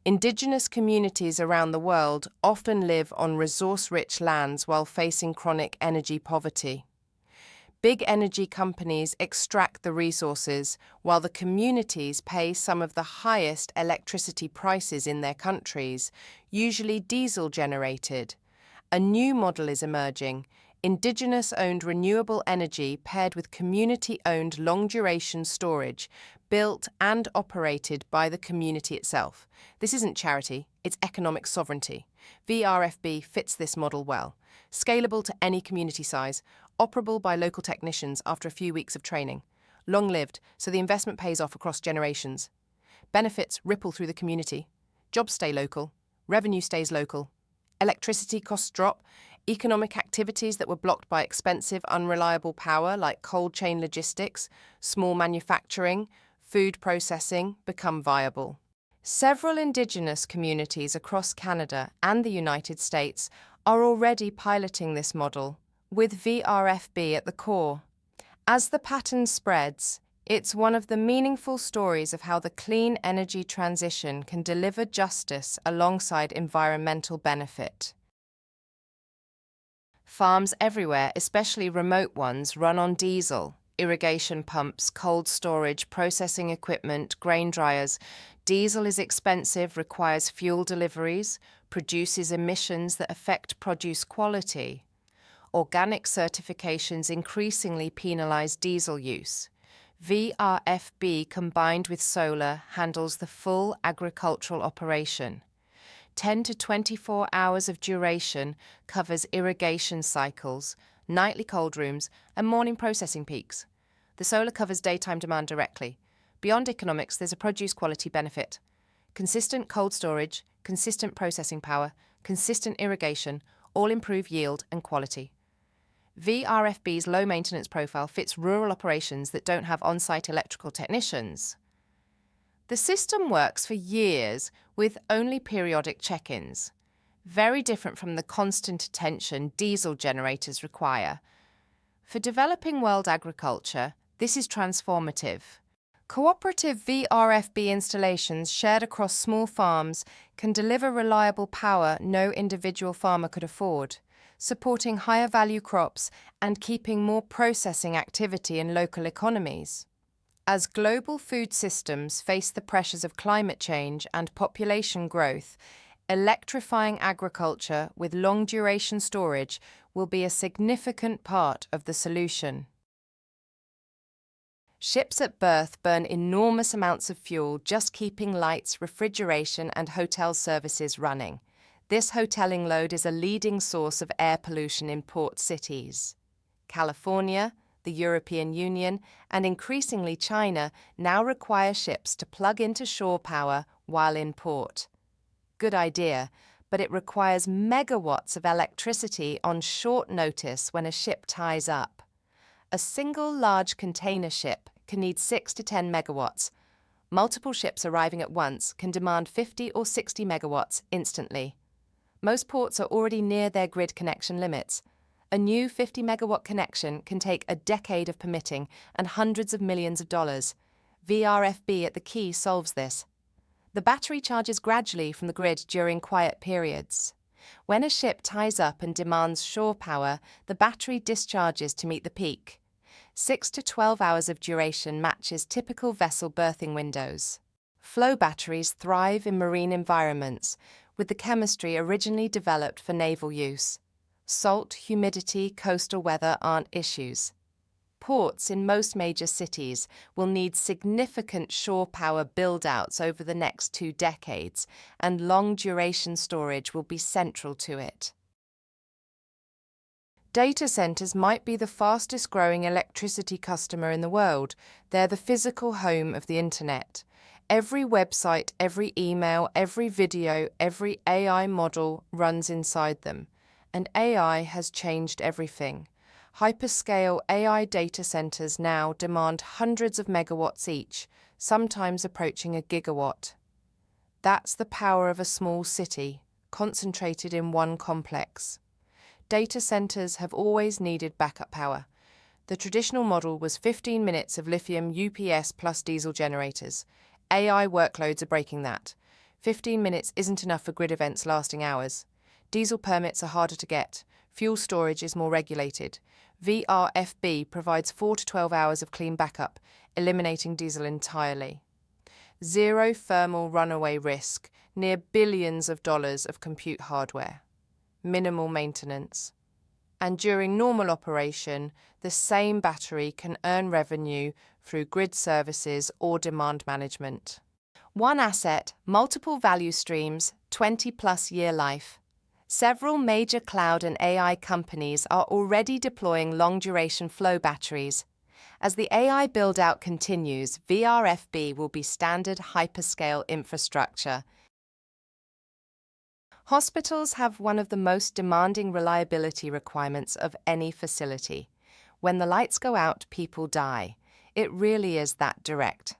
Indigenous communities around the world often live on resource-rich lands while facing chronic energy poverty. Big energy companies extract the resources, while the communities pay some of the highest electricity prices in their countries, usually diesel-generated. A new model is emerging: Indigenous-owned renewable energy paired with community-owned long-duration storage, built and operated by the community itself. This isn't charity, it's economic sovereignty. VRFB fits this model well. Scalable to any community size, operable by local technicians after a few weeks of training. Long-lived, so the investment pays off across generations. Benefits ripple through the community. Jobs stay local. Revenue stays local. Electricity costs drop. Economic activities that were blocked by expensive, unreliable power like cold chain logistics, small manufacturing, food processing become viable. Several Indigenous communities across Canada and the United States are already piloting this model, with VRFB at the core. As the pattern spreads, it's one of the meaningful stories of how the clean energy transition can deliver justice alongside environmental benefit. Farms everywhere, especially remote ones, run on diesel. Irrigation pumps, cold storage, processing equipment, grain dryers. Diesel is expensive, requires fuel deliveries, produces emissions that affect produce quality. Organic certifications increasingly penalize diesel use. VRFB combined with solar handles the full agricultural operation. 10 to 24 hours of duration covers irrigation cycles, nightly cold rooms, and morning processing peaks. The solar covers daytime demand directly. Beyond economics, there's a produce quality benefit. Consistent cold storage, consistent processing power, consistent irrigation all improve yield and quality. VRFB's low maintenance profile fits rural operations that don't have on-site electrical technicians. The system works for years with only periodic check-ins, very different from the constant attention diesel generators require. For developing world agriculture, this is transformative. Cooperative VRFB installations shared across small farms can deliver reliable power no individual farmer could afford, supporting higher value crops and keeping more processing activity in local economies. As global food systems face the pressures of climate change and population growth, electrifying agriculture with long-duration storage will be a significant part of the solution. Ships at berth burn enormous amounts of fuel just keeping lights, refrigeration, and hotel services running. This hoteling load is a leading source of air pollution in port cities. California, the European Union, and increasingly China now require ships to plug into shore power while in port. Good idea, but it requires megawatts of electricity on short notice when a ship ties up. A single large container ship can need 6 to 10 megawatts. Multiple ships arriving at once can demand 50 or 60 megawatts instantly. Most ports are already near their grid connection limits. A new 50-megawatt connection can take a decade of permitting and hundreds of millions of dollars. VRFB at the key solves this. The battery charges gradually from the grid during quiet periods. When a ship ties up and demands shore power, the battery discharges to meet the peak. 6 to 12 hours of duration matches typical vessel berthing windows. Flow batteries thrive in marine environments, with the chemistry originally developed for naval use. Salt, humidity, coastal weather aren't issues. Ports in most major cities will need significant shore power build-outs over the next 2 decades, and long-duration storage will be central to it. Data centers might be the fastest-growing electricity customer in the world. They're the physical home of the internet. Every website, every email, every video, every AI model runs inside them. And AI has changed everything. Hyperscale AI data centers now demand hundreds of megawatts each, sometimes approaching a gigawatt. That's the power of a small city, concentrated in one complex. Data centers have always needed backup power. The traditional model was 15 minutes of lithium UPS plus diesel generators. AI workloads are breaking that. 15 minutes isn't enough for grid events lasting hours. Diesel permits are harder to get. Fuel storage is more regulated. VRFB provides 4 to 12 hours of clean backup, eliminating diesel entirely. Zero thermal runaway risk, near billions of dollars of compute hardware. Minimal maintenance. And during normal operation, the same battery can earn revenue through grid services or demand management. One asset, multiple value streams, 20-plus year life. Several major cloud and AI companies are already deploying long-duration flow batteries. As the AI build-out continues, VRFB will be standard hyperscale infrastructure. Hospitals have one of the most demanding reliability requirements of any facility. When the lights go out, people die. It really is that direct.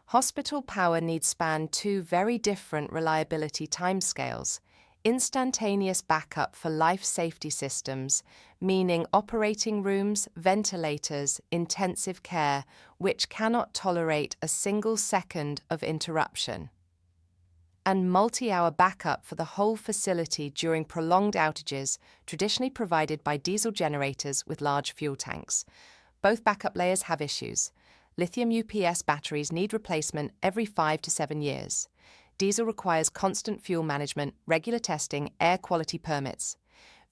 Hospital power needs span two very different reliability timescales. Instantaneous backup for life safety systems, meaning operating rooms, ventilators, intensive care, which cannot tolerate a single second of interruption. And multi-hour backup for the whole facility during prolonged outages, traditionally provided by diesel generators with large fuel tanks. Both backup layers have issues. Lithium UPS batteries need replacement every 5 to 7 years. Diesel requires constant fuel management, regular testing, air quality permits.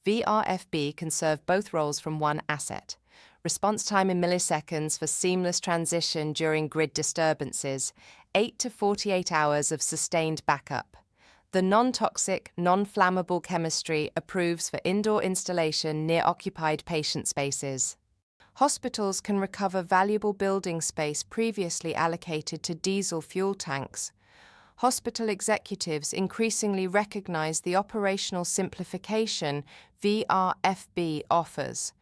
VRFB can serve both roles from one asset. Response time in milliseconds for seamless transition during grid disturbances, 8 to 48 hours of sustained backup. The non-toxic, non-flammable chemistry approves for indoor installation near occupied patient spaces. Hospitals can recover valuable building space previously allocated to diesel fuel tanks. Hospital executives increasingly recognize the operational simplification VRFB offers.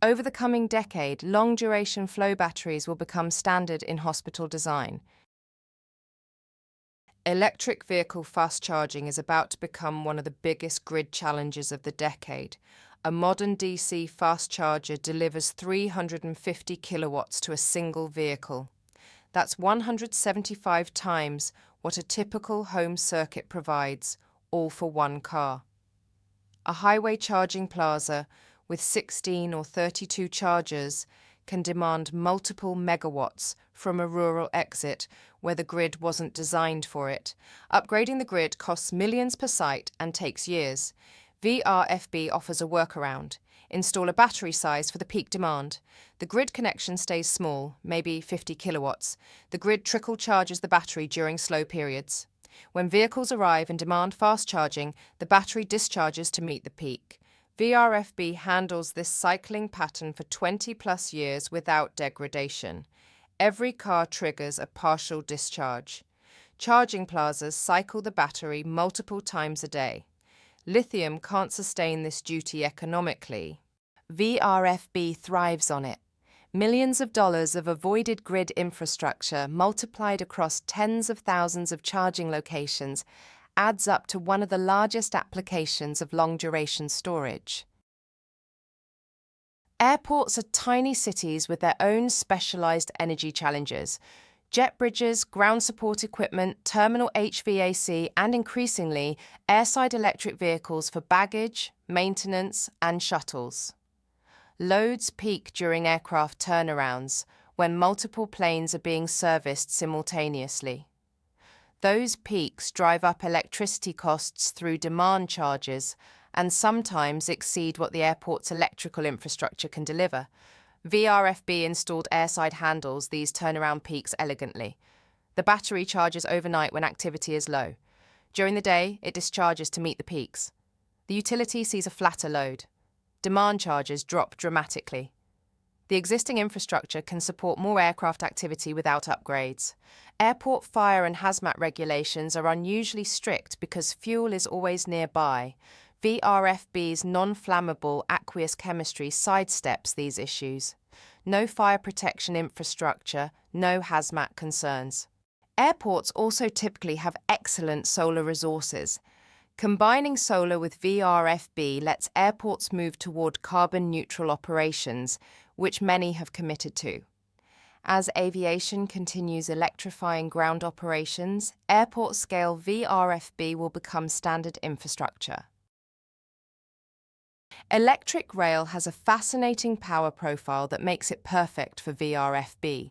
Over the coming decade, long-duration flow batteries will become standard in hospital design. Electric vehicle fast charging is about to become one of the biggest grid challenges of the decade. A modern DC fast charger delivers 350 kilowatts to a single vehicle. That's 175 times what a typical home circuit provides, all for one car. A highway charging plaza with 16 or 32 chargers can demand multiple megawatts from a rural exit where the grid wasn't designed for it. Upgrading the grid costs millions per site and takes years. VRFB offers a workaround. Install a battery size for the peak demand. The grid connection stays small, maybe 50 kilowatts. The grid trickle charges the battery during slow periods. When vehicles arrive and demand fast charging, the battery discharges to meet the peak. VRFB handles this cycling pattern for 20-plus years without degradation. Every car triggers a partial discharge. Charging plazas cycle the battery multiple times a day. Lithium can't sustain this duty economically. VRFB thrives on it. Millions of dollars of avoided grid infrastructure multiplied across tens of thousands of charging locations adds up to one of the largest applications of long-duration storage. Airports are tiny cities with their own specialized energy challenges. Jet bridges, ground support equipment, terminal HVAC, and increasingly, airside electric vehicles for baggage, maintenance, and shuttles. Loads peak during aircraft turnarounds, when multiple planes are being serviced simultaneously. Those peaks drive up electricity costs through demand charges and sometimes exceed what the airport's electrical infrastructure can deliver. VRFB installed airside handles these turnaround peaks elegantly. The battery charges overnight when activity is low. During the day, it discharges to meet the peaks. The utility sees a flatter load. Demand charges drop dramatically. The existing infrastructure can support more aircraft activity without upgrades. Airport fire and hazmat regulations are unusually strict because fuel is always nearby. VRFB's non-flammable aqueous chemistry sidesteps these issues. No fire protection infrastructure, no hazmat concerns. Airports also typically have excellent solar resources. Combining solar with VRFB lets airports move toward carbon-neutral operations, which many have committed to. As aviation continues electrifying ground operations, airport-scale VRFB will become standard infrastructure. Electric rail has a fascinating power profile that makes it perfect for VRFB.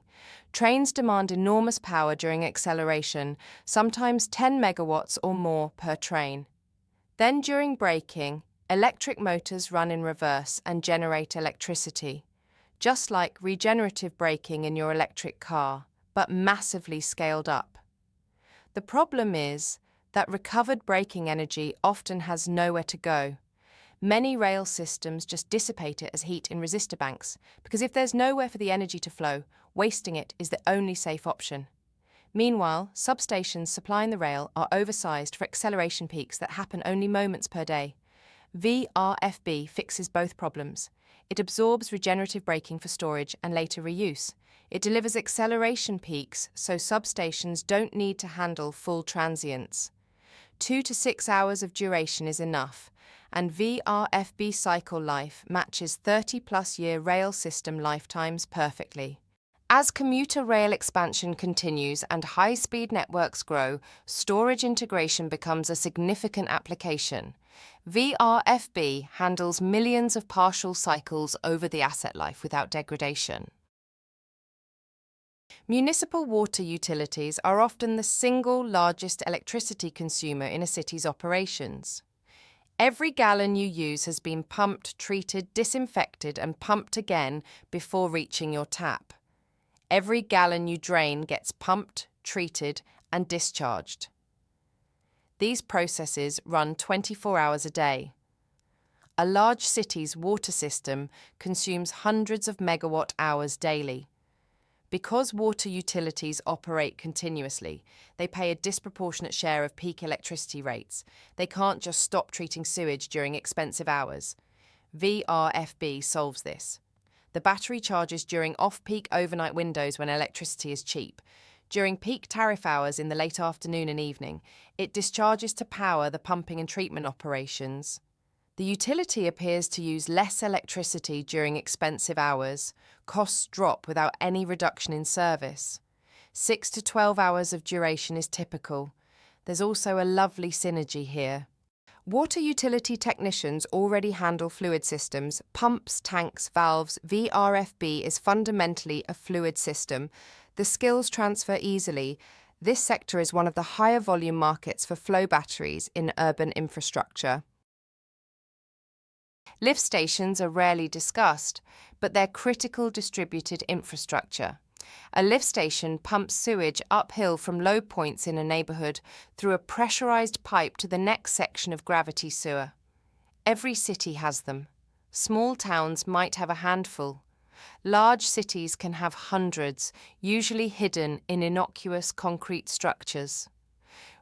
Trains demand enormous power during acceleration, sometimes 10 megawatts or more per train. Then during braking, electric motors run in reverse and generate electricity, just like regenerative braking in your electric car, but massively scaled up. The problem is that recovered braking energy often has nowhere to go. Many rail systems just dissipate it as heat in resistor banks, because if there's nowhere for the energy to flow, wasting it is the only safe option. Meanwhile, substations supplying the rail are oversized for acceleration peaks that happen only moments per day. VRFB fixes both problems. It absorbs regenerative braking for storage and later reuse. It delivers acceleration peaks so substations don't need to handle full transients. 2 to 6 hours of duration is enough, and VRFB cycle life matches 30-plus year rail system lifetimes perfectly. As commuter rail expansion continues and high-speed networks grow, storage integration becomes a significant application. VRFB handles millions of partial cycles over the asset life without degradation. Municipal water utilities are often the single largest electricity consumer in a city's operations. Every gallon you use has been pumped, treated, disinfected, and pumped again before reaching your tap. Every gallon you drain gets pumped, treated, and discharged. These processes run 24 hours a day. A large city's water system consumes hundreds of megawatt hours daily. Because water utilities operate continuously, they pay a disproportionate share of peak electricity rates. They can't just stop treating sewage during expensive hours. VRFB solves this. The battery charges during off-peak overnight windows when electricity is cheap. During peak tariff hours in the late afternoon and evening, it discharges to power the pumping and treatment operations. The utility appears to use less electricity during expensive hours. Costs drop without any reduction in service. 6 to 12 hours of duration is typical. There's also a lovely synergy here. Water utility technicians already handle fluid systems, pumps, tanks, valves. VRFB is fundamentally a fluid system. The skills transfer easily. This sector is one of the higher volume markets for flow batteries in urban infrastructure. Lift stations are rarely discussed, but they're critical distributed infrastructure. A lift station pumps sewage uphill from low points in a neighborhood through a pressurized pipe to the next section of gravity sewer. Every city has them. Small towns might have a handful. Large cities can have hundreds, usually hidden in innocuous concrete structures.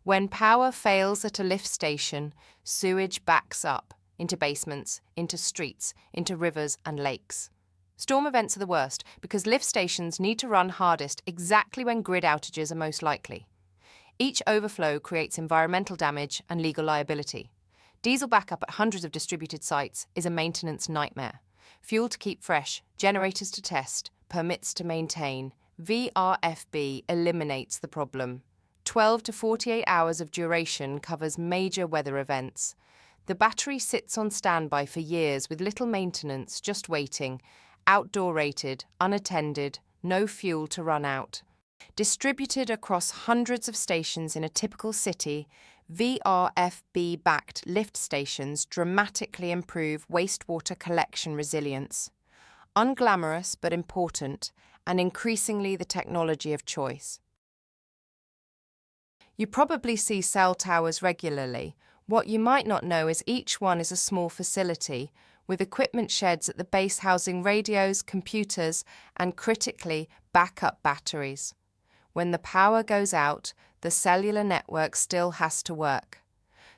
When power fails at a lift station, sewage backs up into basements, into streets, into rivers and lakes. Storm events are the worst because lift stations need to run hardest exactly when grid outages are most likely. Each overflow creates environmental damage and legal liability. Diesel backup at hundreds of distributed sites is a maintenance nightmare. Fuel to keep fresh, generators to test, permits to maintain. VRFB eliminates the problem. 12 to 48 hours of duration covers major weather events. The battery sits on standby for years with little maintenance, just waiting. Outdoor rated, unattended, no fuel to run out. Distributed across hundreds of stations in a typical city, VRFB-backed lift stations dramatically improve wastewater collection resilience. Unglamorous but important, and increasingly the technology of choice. You probably see cell towers regularly. What you might not know is each one is a small facility, with equipment sheds at the base housing radios, computers, and critically, backup batteries. When the power goes out, the cellular network still has to work.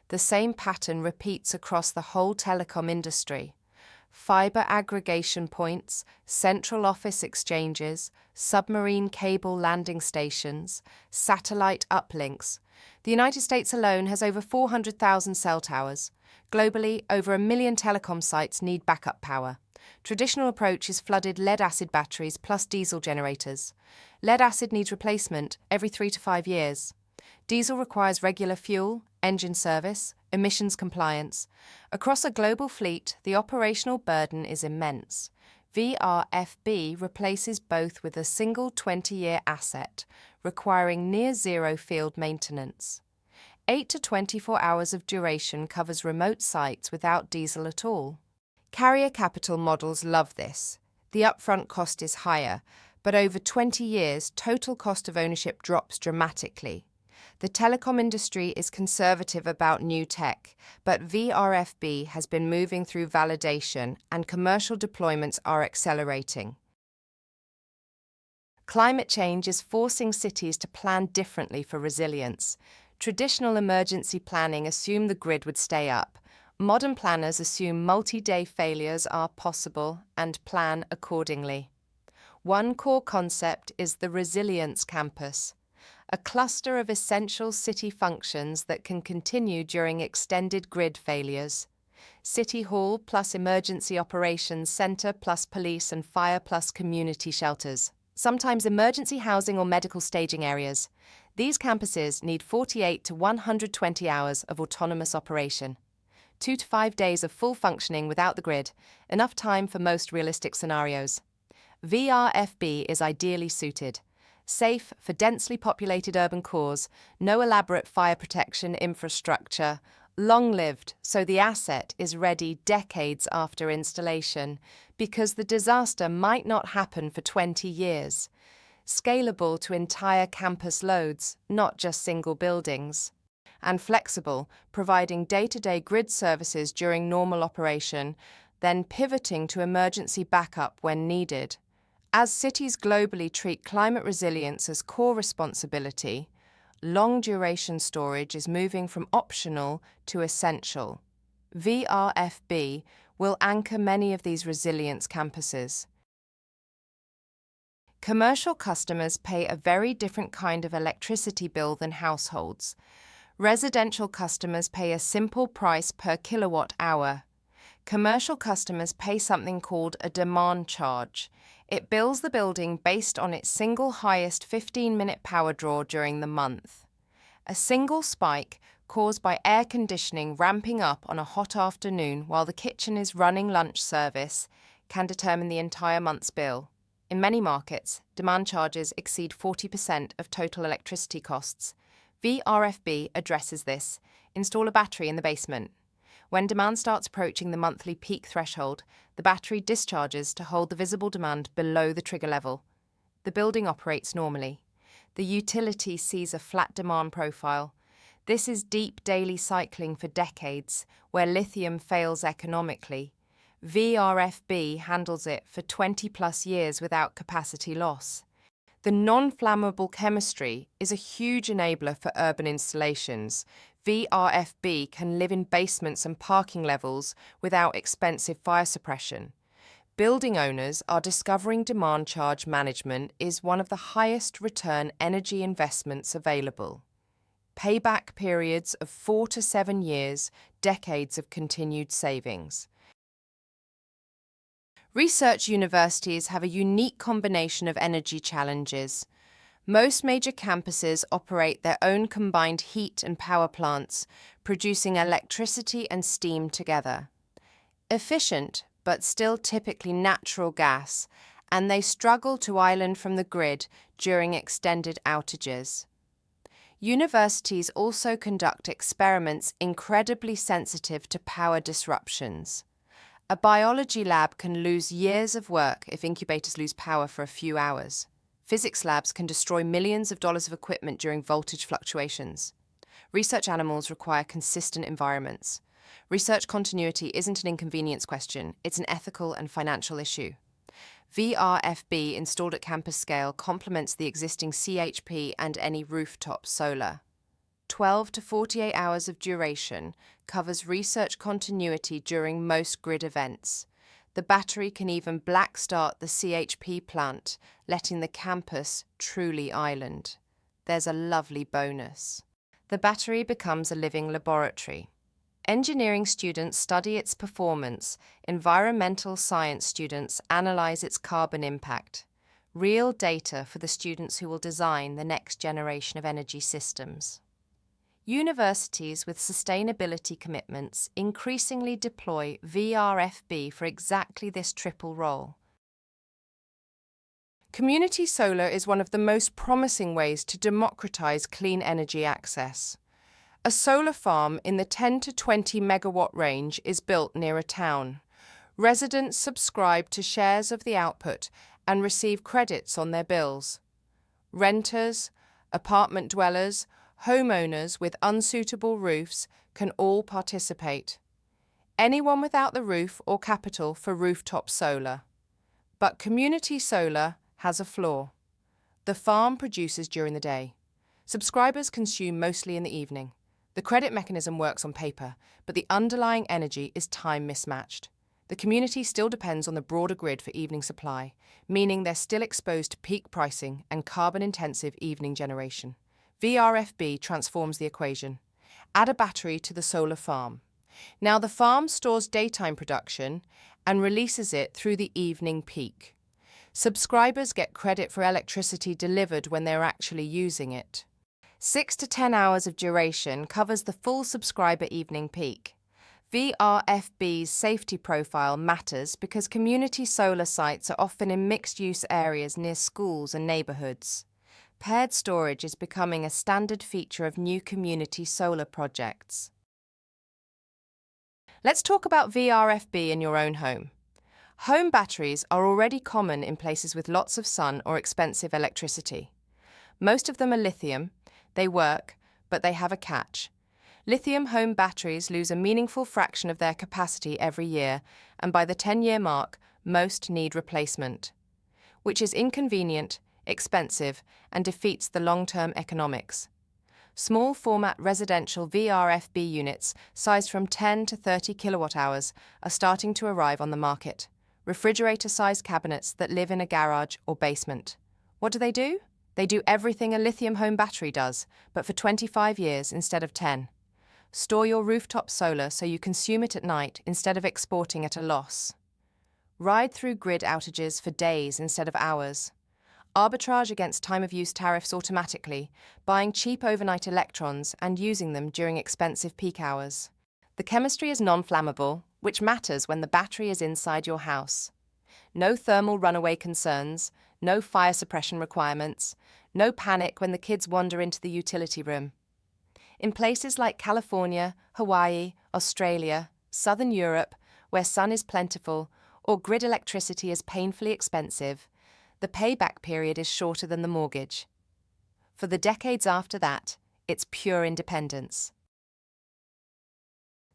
The same pattern repeats across the whole telecom industry. Fiber aggregation points, central office exchanges, submarine cable landing stations, satellite uplinks. The United States alone has over 400,000 cell towers. Globally, over 1 million telecom sites need backup power. Traditional approach is flooded lead-acid batteries plus diesel generators. Lead-acid needs replacement every 3 to 5 years. Diesel requires regular fuel, engine service, emissions compliance. Across a global fleet, the operational burden is immense. VRFB replaces both with a single 20-year asset, requiring near-zero field maintenance. 8 to 24 hours of duration covers remote sites without diesel at all. Carrier capital models love this. The upfront cost is higher, but over 20 years, total cost of ownership drops dramatically. The telecom industry is conservative about new tech, but VRFB has been moving through validation and commercial deployments are accelerating. Climate change is forcing cities to plan differently for resilience. Traditional emergency planning assumed the grid would stay up. Modern planners assume multi-day failures are possible and plan accordingly. One core concept is the resilience campus, a cluster of essential city functions that can continue during extended grid failures. City Hall plus Emergency Operations Center plus police and fire plus community shelters. Sometimes emergency housing or medical staging areas. These campuses need 48 to 120 hours of autonomous operation. 2 to 5 days of full functioning without the grid, enough time for most realistic scenarios. VRFB is ideally suited. Safe for densely populated urban cores, no elaborate fire protection infrastructure, long-lived so the asset is ready decades after installation, because the disaster might not happen for 20 years. Scalable to entire campus loads, not just single buildings. And flexible, providing day-to-day grid services during normal operation, then pivoting to emergency backup when needed. As cities globally treat climate resilience as core responsibility, long-duration storage is moving from optional to essential. VRFB will anchor many of these resilience campuses. Commercial customers pay a very different kind of electricity bill than households. Residential customers pay a simple price per kilowatt hour. Commercial customers pay something called a demand charge. It bills the building based on its single highest 15-minute power draw during the month. A single spike caused by air conditioning ramping up on a hot afternoon while the kitchen is running lunch service can determine the entire month's bill. In many markets, demand charges exceed 40% of total electricity costs. VRFB addresses this. Install a battery in the basement. When demand starts approaching the monthly peak threshold, the battery discharges to hold the visible demand below the trigger level. The building operates normally. The utility sees a flat demand profile. This is deep daily cycling for decades, where lithium fails economically. VRFB handles it for 20+ years without capacity loss. The non-flammable chemistry is a huge enabler for urban installations. VRFB can live in basements and parking levels without expensive fire suppression. Building owners are discovering demand charge management is one of the highest return energy investments available. Payback periods of 4 to 7 years, decades of continued savings. Research universities have a unique combination of energy challenges. Most major campuses operate their own combined heat and power plants, producing electricity and steam together. Efficient, but still typically natural gas, and they struggle to island from the grid during extended outages. Universities also conduct experiments incredibly sensitive to power disruptions. A biology lab can lose years of work if incubators lose power for a few hours. Physics labs can destroy millions of dollars of equipment during voltage fluctuations. Research animals require consistent environments. Research continuity isn't an inconvenience question, it's an ethical and financial issue. VRFB installed at campus scale complements the existing CHP and any rooftop solar. 12 to 48 hours of duration covers research continuity during most grid events. The battery can even black start the CHP plant, letting the campus truly island. There's a lovely bonus. The battery becomes a living laboratory. Engineering students study its performance, environmental science students analyze its carbon impact. Real data for the students who will design the next generation of energy systems. Universities with sustainability commitments increasingly deploy VRFB for exactly this triple role. Community solar is one of the most promising ways to democratize clean energy access. A solar farm in the 10 to 20 megawatt range is built near a town. Residents subscribe to shares of the output and receive credits on their bills. Renters, apartment dwellers, homeowners with unsuitable roofs can all participate. Anyone without the roof or capital for rooftop solar. But community solar has a flaw. The farm produces during the day. Subscribers consume mostly in the evening. The credit mechanism works on paper, but the underlying energy is time mismatched. The community still depends on the broader grid for evening supply, meaning they're still exposed to peak pricing and carbon-intensive evening generation. VRFB transforms the equation. Add a battery to the solar farm. Now the farm stores daytime production and releases it through the evening peak. Subscribers get credit for electricity delivered when they're actually using it. 6 to 10 hours of duration covers the full subscriber evening peak. VRFB's safety profile matters because community solar sites are often in mixed-use areas near schools and neighborhoods. Paired storage is becoming a standard feature of new community solar projects. Let's talk about VRFB in your own home. Home batteries are already common in places with lots of sun or expensive electricity. Most of them are lithium. They work, but they have a catch. Lithium home batteries lose a meaningful fraction of their capacity every year, and by the 10-year mark, most need replacement, which is inconvenient, expensive, and defeats the long-term economics. Small format residential VRFB units sized from 10 to 30 kilowatt-hours are starting to arrive on the market. Refrigerator-sized cabinets that live in a garage or basement. What do? They do everything a lithium home battery does, but for 25 years instead of 10. Store your rooftop solar so you consume it at night instead of exporting at a loss. Ride through grid outages for days instead of hours. Arbitrage against time-of-use tariffs automatically, buying cheap overnight electrons and using them during expensive peak hours. The chemistry is non-flammable, which matters when the battery is inside your house. No thermal runaway concerns, no fire suppression requirements, no panic when the kids wander into the utility room. In places like California, Hawaii, Australia, Southern Europe, where sun is plentiful or grid electricity is painfully expensive, the payback period is shorter than the mortgage. For the decades after that, it's pure independence.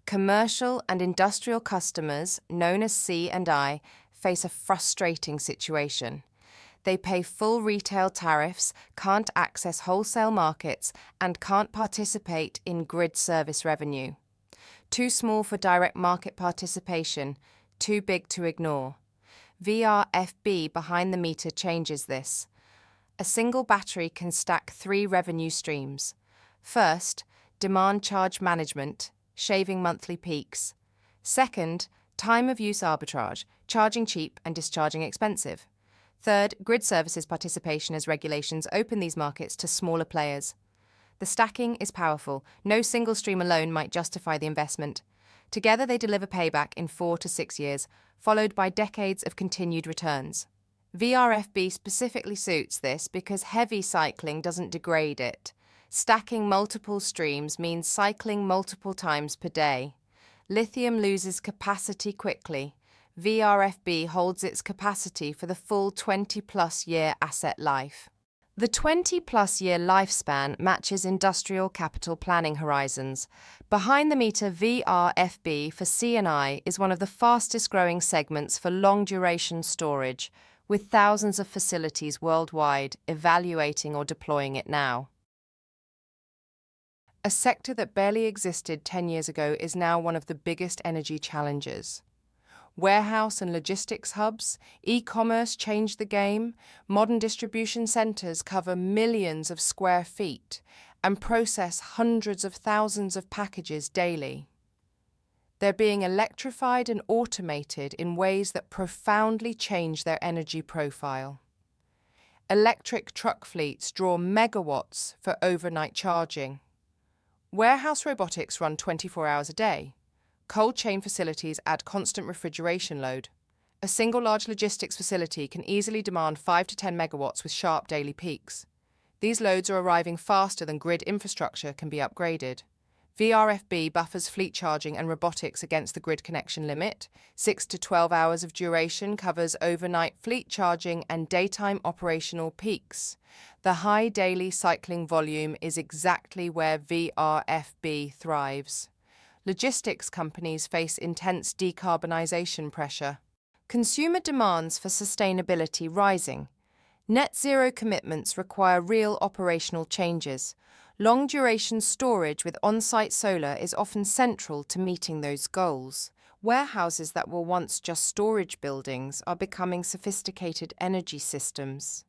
Commercial and industrial customers, known as C&I, face a frustrating situation. They pay full retail tariffs, can't access wholesale markets, and can't participate in grid service revenue. Too small for direct market participation, too big to ignore. VRFB behind the meter changes this. A single battery can stack 3 revenue streams. First, demand charge management, shaving monthly peaks. Second, time of use arbitrage, charging cheap and discharging expensive. Third, grid services participation as regulations open these markets to smaller players. The stacking is powerful. No single stream alone might justify the investment. Together they deliver payback in 4 to 6 years, followed by decades of continued returns. VRFB specifically suits this because heavy cycling doesn't degrade it. Stacking multiple streams means cycling multiple times per day. Lithium loses capacity quickly. VRFB holds its capacity for the full 20-plus year asset life. The 20-plus year lifespan matches industrial capital planning horizons. Behind-the-meter VRFB for C&I is one of the fastest-growing segments for long-duration storage, with thousands of facilities worldwide evaluating or deploying it now. A sector that barely existed 10 years ago is now one of the biggest energy challenges. Warehouse and logistics hubs, e-commerce changed the game, modern distribution centers cover millions of square feet and process hundreds of thousands of packages daily. They're being electrified and automated in ways that profoundly change their energy profile. Electric truck fleets draw megawatts for overnight charging. Warehouse robotics run 24 hours a day. Cold chain facilities add constant refrigeration load. A single large logistics facility can easily demand 5 to 10 megawatts with sharp daily peaks. These loads are arriving faster than grid infrastructure can be upgraded. VRFB buffers fleet charging and robotics against the grid connection limit. 6 to 12 hours of duration covers overnight fleet charging and daytime operational peaks. The high daily cycling volume is exactly where VRFB thrives. Logistics companies face intense decarbonisation pressure. Consumer demands for sustainability rising. Net zero commitments require real operational changes. Long-duration storage with on-site solar is often central to meeting those goals. Warehouses that were once just storage buildings are becoming sophisticated energy systems.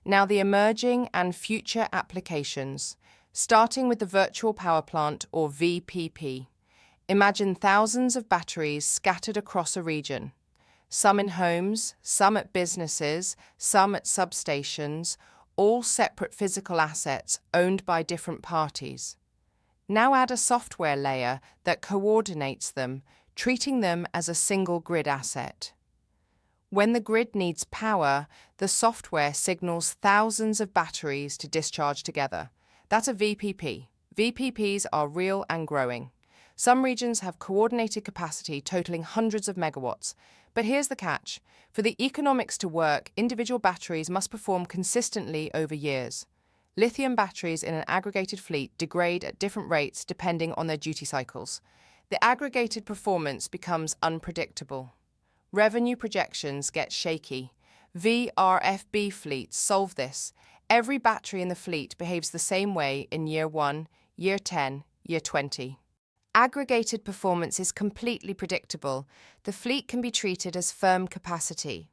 Now the emerging and future applications, starting with the virtual power plant or VPP. Imagine thousands of batteries scattered across a region. Some in homes, some at businesses, some at substations, all separate physical assets owned by different parties. Now add a software layer that coordinates them, treating them as a single grid asset. When the grid needs power, the software signals thousands of batteries to discharge together. That's a VPP. VPPs are real and growing. Some regions have coordinated capacity totaling hundreds of megawatts. But here's the catch. For the economics to work, individual batteries must perform consistently over years. Lithium batteries in an aggregated fleet degrade at different rates depending on their duty cycles. The aggregated performance becomes unpredictable. Revenue projections get shaky. VRFB fleets solve this. Every battery in the fleet behaves the same way in year 1, year 10, year 20. Aggregated performance is completely predictable. The fleet can be treated as firm capacity.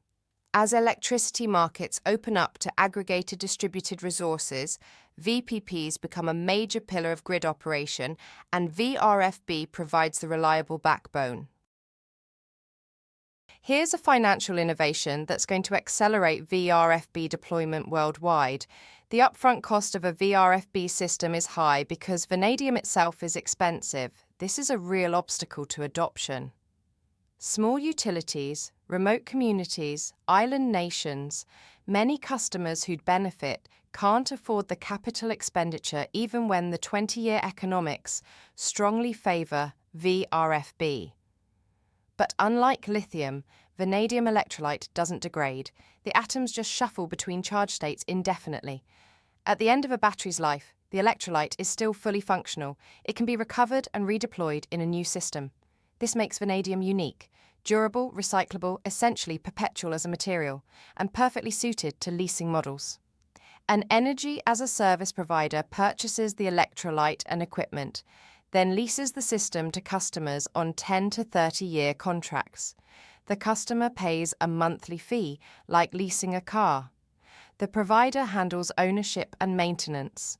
As electricity markets open up to aggregated distributed resources, VPPs become a major pillar of grid operation, and VRFB provides the reliable backbone. Here's a financial innovation that's going to accelerate VRFB deployment worldwide. The upfront cost of a VRFB system is high because vanadium itself is expensive. This is a real obstacle to adoption. Small utilities, remote communities, island nations, many customers who'd benefit can't afford the capital expenditure even when the 20-year economics strongly favour VRFB. But unlike lithium, vanadium electrolyte doesn't degrade. The atoms just shuffle between charge states indefinitely. At the end of a battery's life, the electrolyte is still fully functional. It can be recovered and redeployed in a new system. This makes vanadium unique, durable, recyclable, essentially perpetual as a material, and perfectly suited to leasing models. An energy-as-a-service provider purchases the electrolyte and equipment, then leases the system to customers on 10 to 30-year contracts. The customer pays a monthly fee, like leasing a car. The provider handles ownership and maintenance.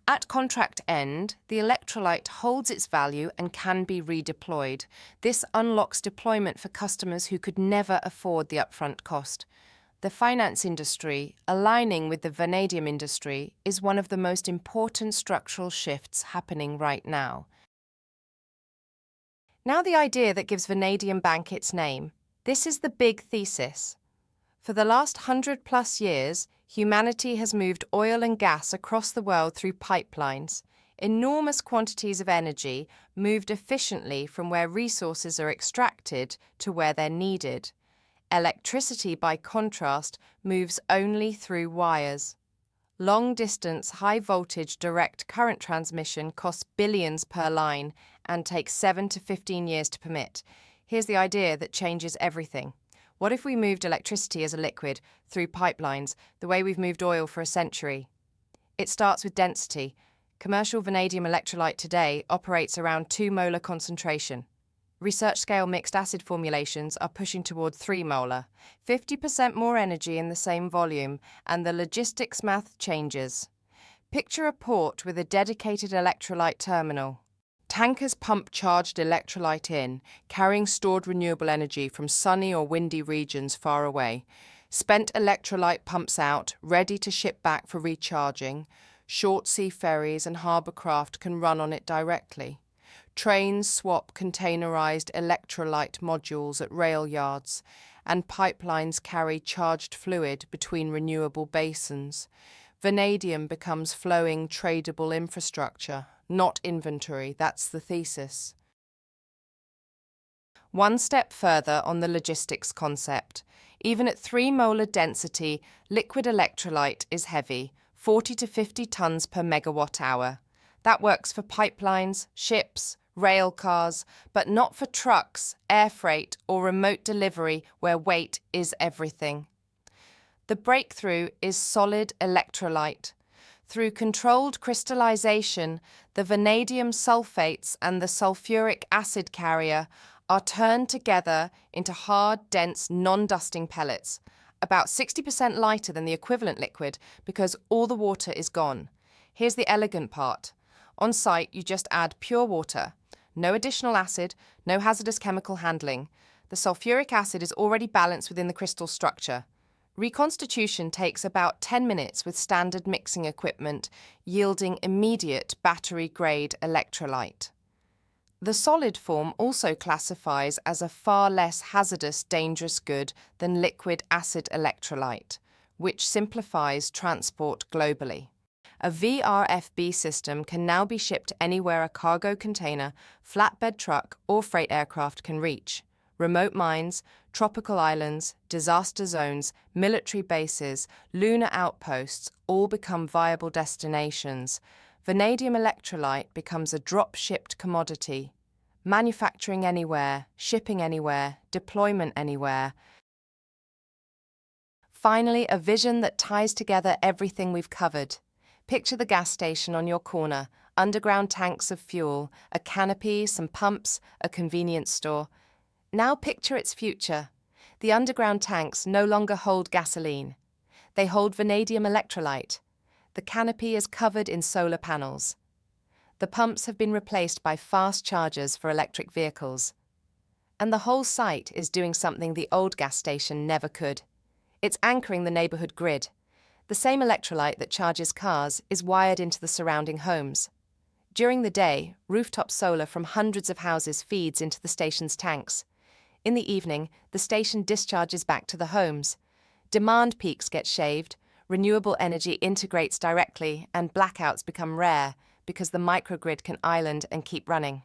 At contract end, the electrolyte holds its value and can be redeployed. This unlocks deployment for customers who could never afford the upfront cost. The finance industry, aligning with the vanadium industry, is one of the most important structural shifts happening right now. Now the idea that gives VanadiumBank its name. This is the big thesis. For the last 100+ years, humanity has moved oil and gas across the world through pipelines. Enormous quantities of energy moved efficiently from where resources are extracted to where they're needed. Electricity, by contrast, moves only through wires. Long-distance, high-voltage direct current transmission costs billions per line and takes 7 to 15 years to permit. Here's the idea that changes everything. What if we moved electricity as a liquid through pipelines the way we've moved oil for a century? It starts with density. Commercial vanadium electrolyte today operates around 2 molar concentration. Research-scale mixed acid formulations are pushing toward 3 molar, 50% more energy in the same volume, and the logistics math changes. Picture a port with a dedicated electrolyte terminal. Tankers pump charged electrolyte in, carrying stored renewable energy from sunny or windy regions far away. Spent electrolyte pumps out, ready to ship back for recharging. Short sea ferries and harbour craft can run on it directly. Trains swap containerized electrolyte modules at rail yards, and pipelines carry charged fluid between renewable basins. Vanadium becomes flowing tradable infrastructure, not inventory. That's the thesis. One step further on the logistics concept. Even at 3 molar density, liquid electrolyte is heavy, 40 to 50 tons per megawatt hour. That works for pipelines, ships, rail cars, but not for trucks, air freight, or remote delivery where weight is everything. The breakthrough is solid electrolyte. Through controlled crystallization, the vanadium sulfates and the sulfuric acid carrier are turned together into hard, dense, non-dusting pellets, about 60% lighter than the equivalent liquid because all the water is gone. Here's the elegant part. On site, you just add pure water. No additional acid, no hazardous chemical handling. The sulfuric acid is already balanced within the crystal structure. Reconstitution takes about 10 minutes with standard mixing equipment, yielding immediate battery-grade electrolyte. The solid form also classifies as a far less hazardous dangerous good than liquid acid electrolyte, which simplifies transport globally. A VRFB system can now be shipped anywhere a cargo container, flatbed truck, or freight aircraft can reach. Remote mines, tropical islands, disaster zones, military bases, lunar outposts all become viable destinations. Vanadium electrolyte becomes a drop-shipped commodity. Manufacturing anywhere, shipping anywhere, deployment anywhere. Finally, a vision that ties together everything we've covered. Picture the gas station on your corner, underground tanks of fuel, a canopy, some pumps, a convenience store. Now picture its future. The underground tanks no longer hold gasoline. They hold vanadium electrolyte. The canopy is covered in solar panels. The pumps have been replaced by fast chargers for electric vehicles. And the whole site is doing something the old gas station never could. It's anchoring the neighborhood grid. The same electrolyte that charges cars is wired into the surrounding homes. During the day, rooftop solar from hundreds of houses feeds into the station's tanks. In the evening, the station discharges back to the homes. Demand peaks get shaved, renewable energy integrates directly, and blackouts become rare because the microgrid can island and keep running.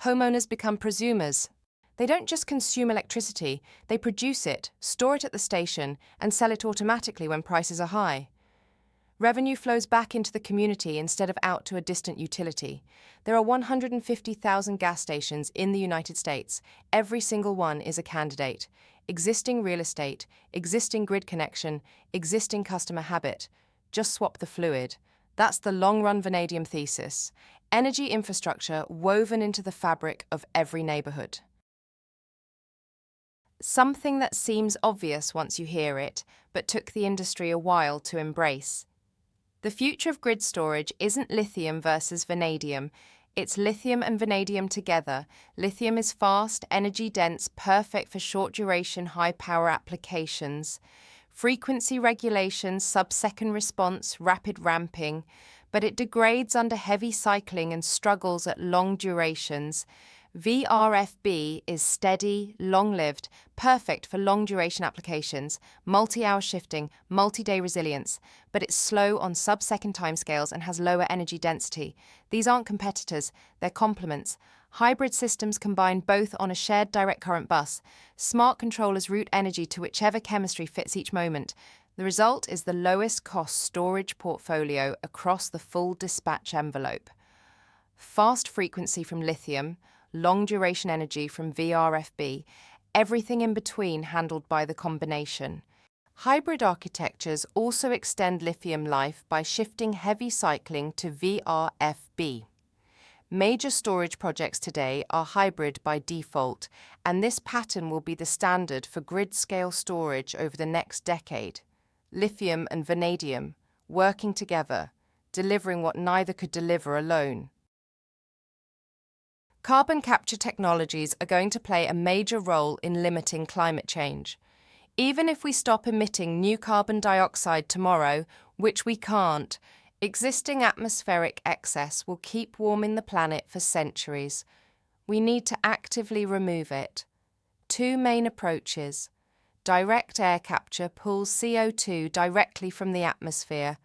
Homeowners become prosumers. They don't just consume electricity, they produce it, store it at the station, and sell it automatically when prices are high. Revenue flows back into the community instead of out to a distant utility. There are 150,000 gas stations in the United States. Every single one is a candidate. Existing real estate, existing grid connection, existing customer habit. Just swap the fluid. That's the long-run vanadium thesis. Energy infrastructure woven into the fabric of every neighborhood. Something that seems obvious once you hear it, but took the industry a while to embrace. The future of grid storage isn't lithium versus vanadium, it's lithium and vanadium together. Lithium is fast, energy-dense, perfect for short-duration, high-power applications. Frequency regulation, sub-second response, rapid ramping, but it degrades under heavy cycling and struggles at long durations. VRFB is steady, long-lived, perfect for long-duration applications, multi-hour shifting, multi-day resilience, but it's slow on sub-second timescales and has lower energy density. These aren't competitors, they're complements. Hybrid systems combine both on a shared direct current bus. Smart controllers route energy to whichever chemistry fits each moment. The result is the lowest cost storage portfolio across the full dispatch envelope. Fast frequency from lithium, long duration energy from VRFB, everything in between handled by the combination. Hybrid architectures also extend lithium life by shifting heavy cycling to VRFB. Major storage projects today are hybrid by default, and this pattern will be the standard for grid-scale storage over the next decade. Lithium and vanadium, working together, delivering what neither could deliver alone. Carbon capture technologies are going to play a major role in limiting climate change. Even if we stop emitting new carbon dioxide tomorrow, which we can't, existing atmospheric excess will keep warming the planet for centuries. We need to actively remove it. Two main approaches. Direct air capture pulls CO2 directly from the atmosphere.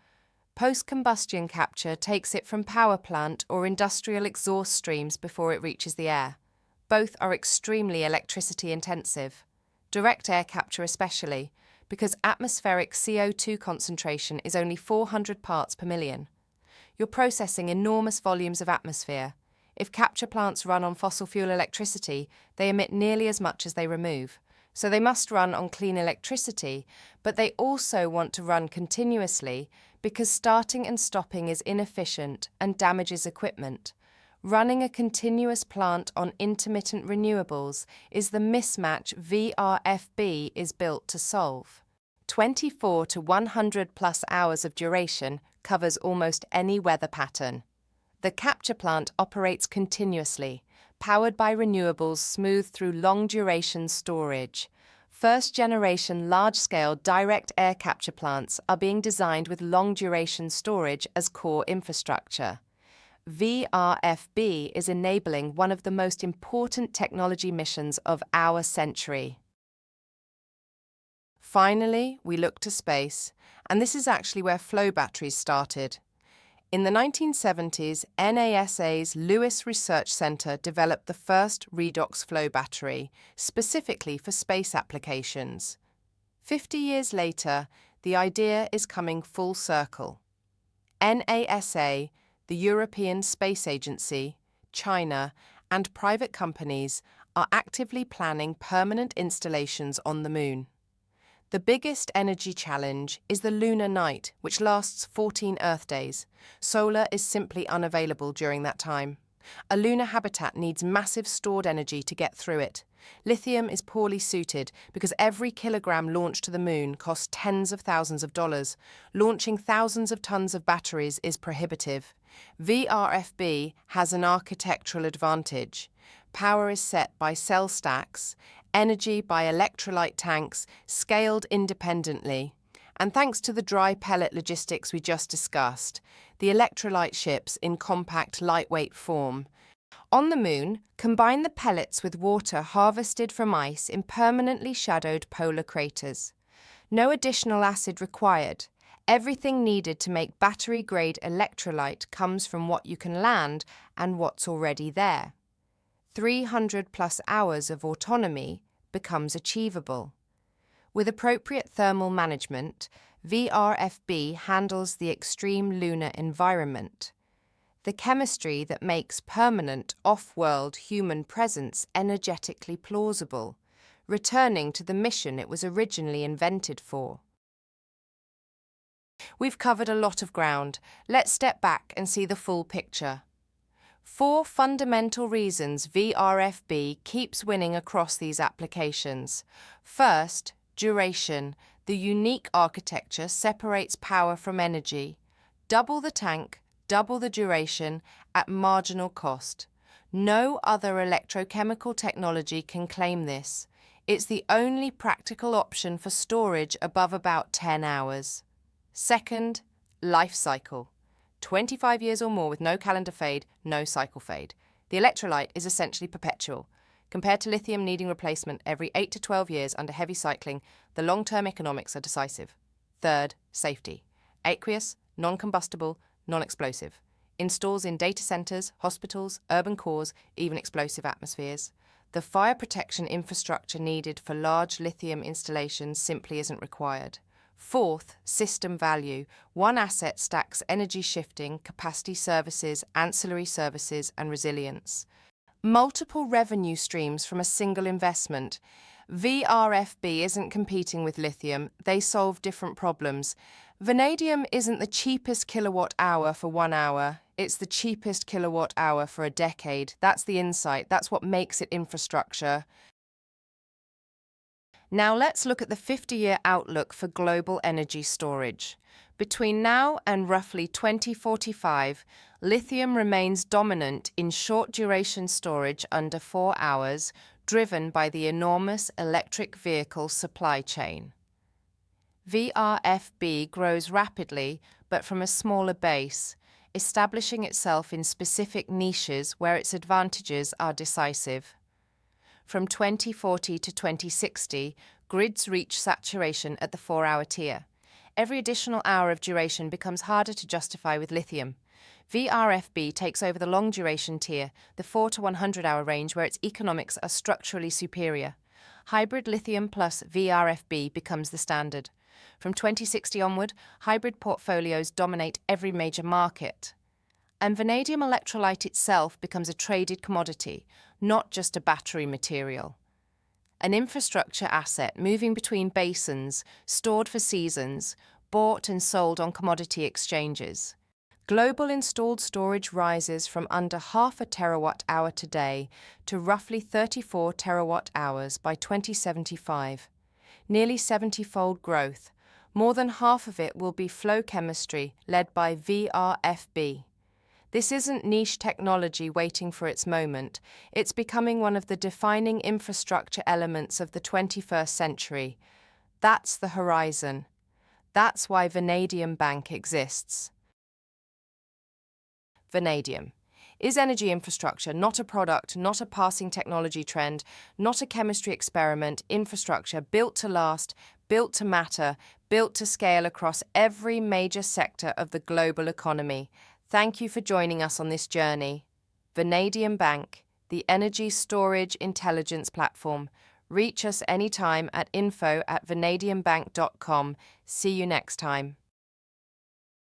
Post-combustion capture takes it from power plant or industrial exhaust streams before it reaches the air. Both are extremely electricity intensive. Direct air capture especially, because atmospheric CO2 concentration is only 400 parts per million. You're processing enormous volumes of atmosphere. If capture plants run on fossil fuel electricity, they emit nearly as much as they remove. So they must run on clean electricity, but they also want to run continuously because starting and stopping is inefficient and damages equipment. Running a continuous plant on intermittent renewables is the mismatch VRFB is built to solve. 24 to 100 plus hours of duration covers almost any weather pattern. The capture plant operates continuously, powered by renewables smoothed through long-duration storage. First-generation large-scale direct air capture plants are being designed with long-duration storage as core infrastructure. VRFB is enabling one of the most important technology missions of our century. Finally, we look to space, and this is actually where flow batteries started. In the 1970s, NASA's Lewis Research Center developed the first redox flow battery, specifically for space applications. 50 years later, the idea is coming full circle. NASA, the European Space Agency, China, and private companies are actively planning permanent installations on the Moon. The biggest energy challenge is the lunar night, which lasts 14 Earth days. Solar is simply unavailable during that time. A lunar habitat needs massive stored energy to get through it. Lithium is poorly suited because every kilogram launched to the Moon costs tens of thousands of dollars. Launching thousands of tons of batteries is prohibitive. VRFB has an architectural advantage. Power is set by cell stacks, energy by electrolyte tanks, scaled independently. And thanks to the dry pellet logistics we just discussed, the electrolyte ships in compact, lightweight form. On the Moon, combine the pellets with water harvested from ice in permanently shadowed polar craters. No additional acid required. Everything needed to make battery-grade electrolyte comes from what you can land and what's already there. 300 plus hours of autonomy becomes achievable. With appropriate thermal management, VRFB handles the extreme lunar environment. The chemistry that makes permanent off-world human presence energetically plausible, returning to the mission it was originally invented for. We've covered a lot of ground. Let's step back and see the full picture. 4 fundamental reasons VRFB keeps winning across these applications. First, duration. The unique architecture separates power from energy. Double the tank, double the duration at marginal cost. No other electrochemical technology can claim this. It's the only practical option for storage above about 10 hours. Second, life cycle. 25 years or more with no calendar fade, no cycle fade. The electrolyte is essentially perpetual. Compared to lithium needing replacement every 8 to 12 years under heavy cycling, the long-term economics are decisive. Third, safety. Aqueous, non-combustible, non-explosive. Installs in data centers, hospitals, urban cores, even explosive atmospheres. The fire protection infrastructure needed for large lithium installations simply isn't required. Fourth, system value. One asset stacks energy shifting, capacity services, ancillary services, and resilience. Multiple revenue streams from a single investment. VRFB isn't competing with lithium, they solve different problems. Vanadium isn't the cheapest kilowatt hour for 1 hour, it's the cheapest kilowatt hour for a decade. That's the insight, that's what makes it infrastructure. Now let's look at the 50-year outlook for global energy storage. Between now and roughly 2045, lithium remains dominant in short-duration storage under 4 hours, driven by the enormous electric vehicle supply chain. VRFB grows rapidly, but from a smaller base, establishing itself in specific niches where its advantages are decisive. From 2040 to 2060, grids reach saturation at the 4-hour tier. Every additional hour of duration becomes harder to justify with lithium. VRFB takes over the long-duration tier, the 4 to 100-hour range where its economics are structurally superior. Hybrid lithium plus VRFB becomes the standard. From 2060 onward, hybrid portfolios dominate every major market. And vanadium electrolyte itself becomes a traded commodity, not just a battery material. An infrastructure asset moving between basins, stored for seasons, bought and sold on commodity exchanges. Global installed storage rises from under half a terawatt-hour today to roughly 34 terawatt-hours by 2075. Nearly 70-fold growth. More than half of it will be flow chemistry led by VRFB. This isn't niche technology waiting for its moment. It's becoming one of the defining infrastructure elements of the 21st century. That's the horizon. That's why VanadiumBank exists. Vanadium is energy infrastructure, not a product, not a passing technology trend, not a chemistry experiment. Infrastructure built to last, built to matter, built to scale across every major sector of the global economy. Thank you for joining us on this journey. VanadiumBank, the energy storage intelligence platform. Reach us anytime at info@vanadiumbank.com. See you next time.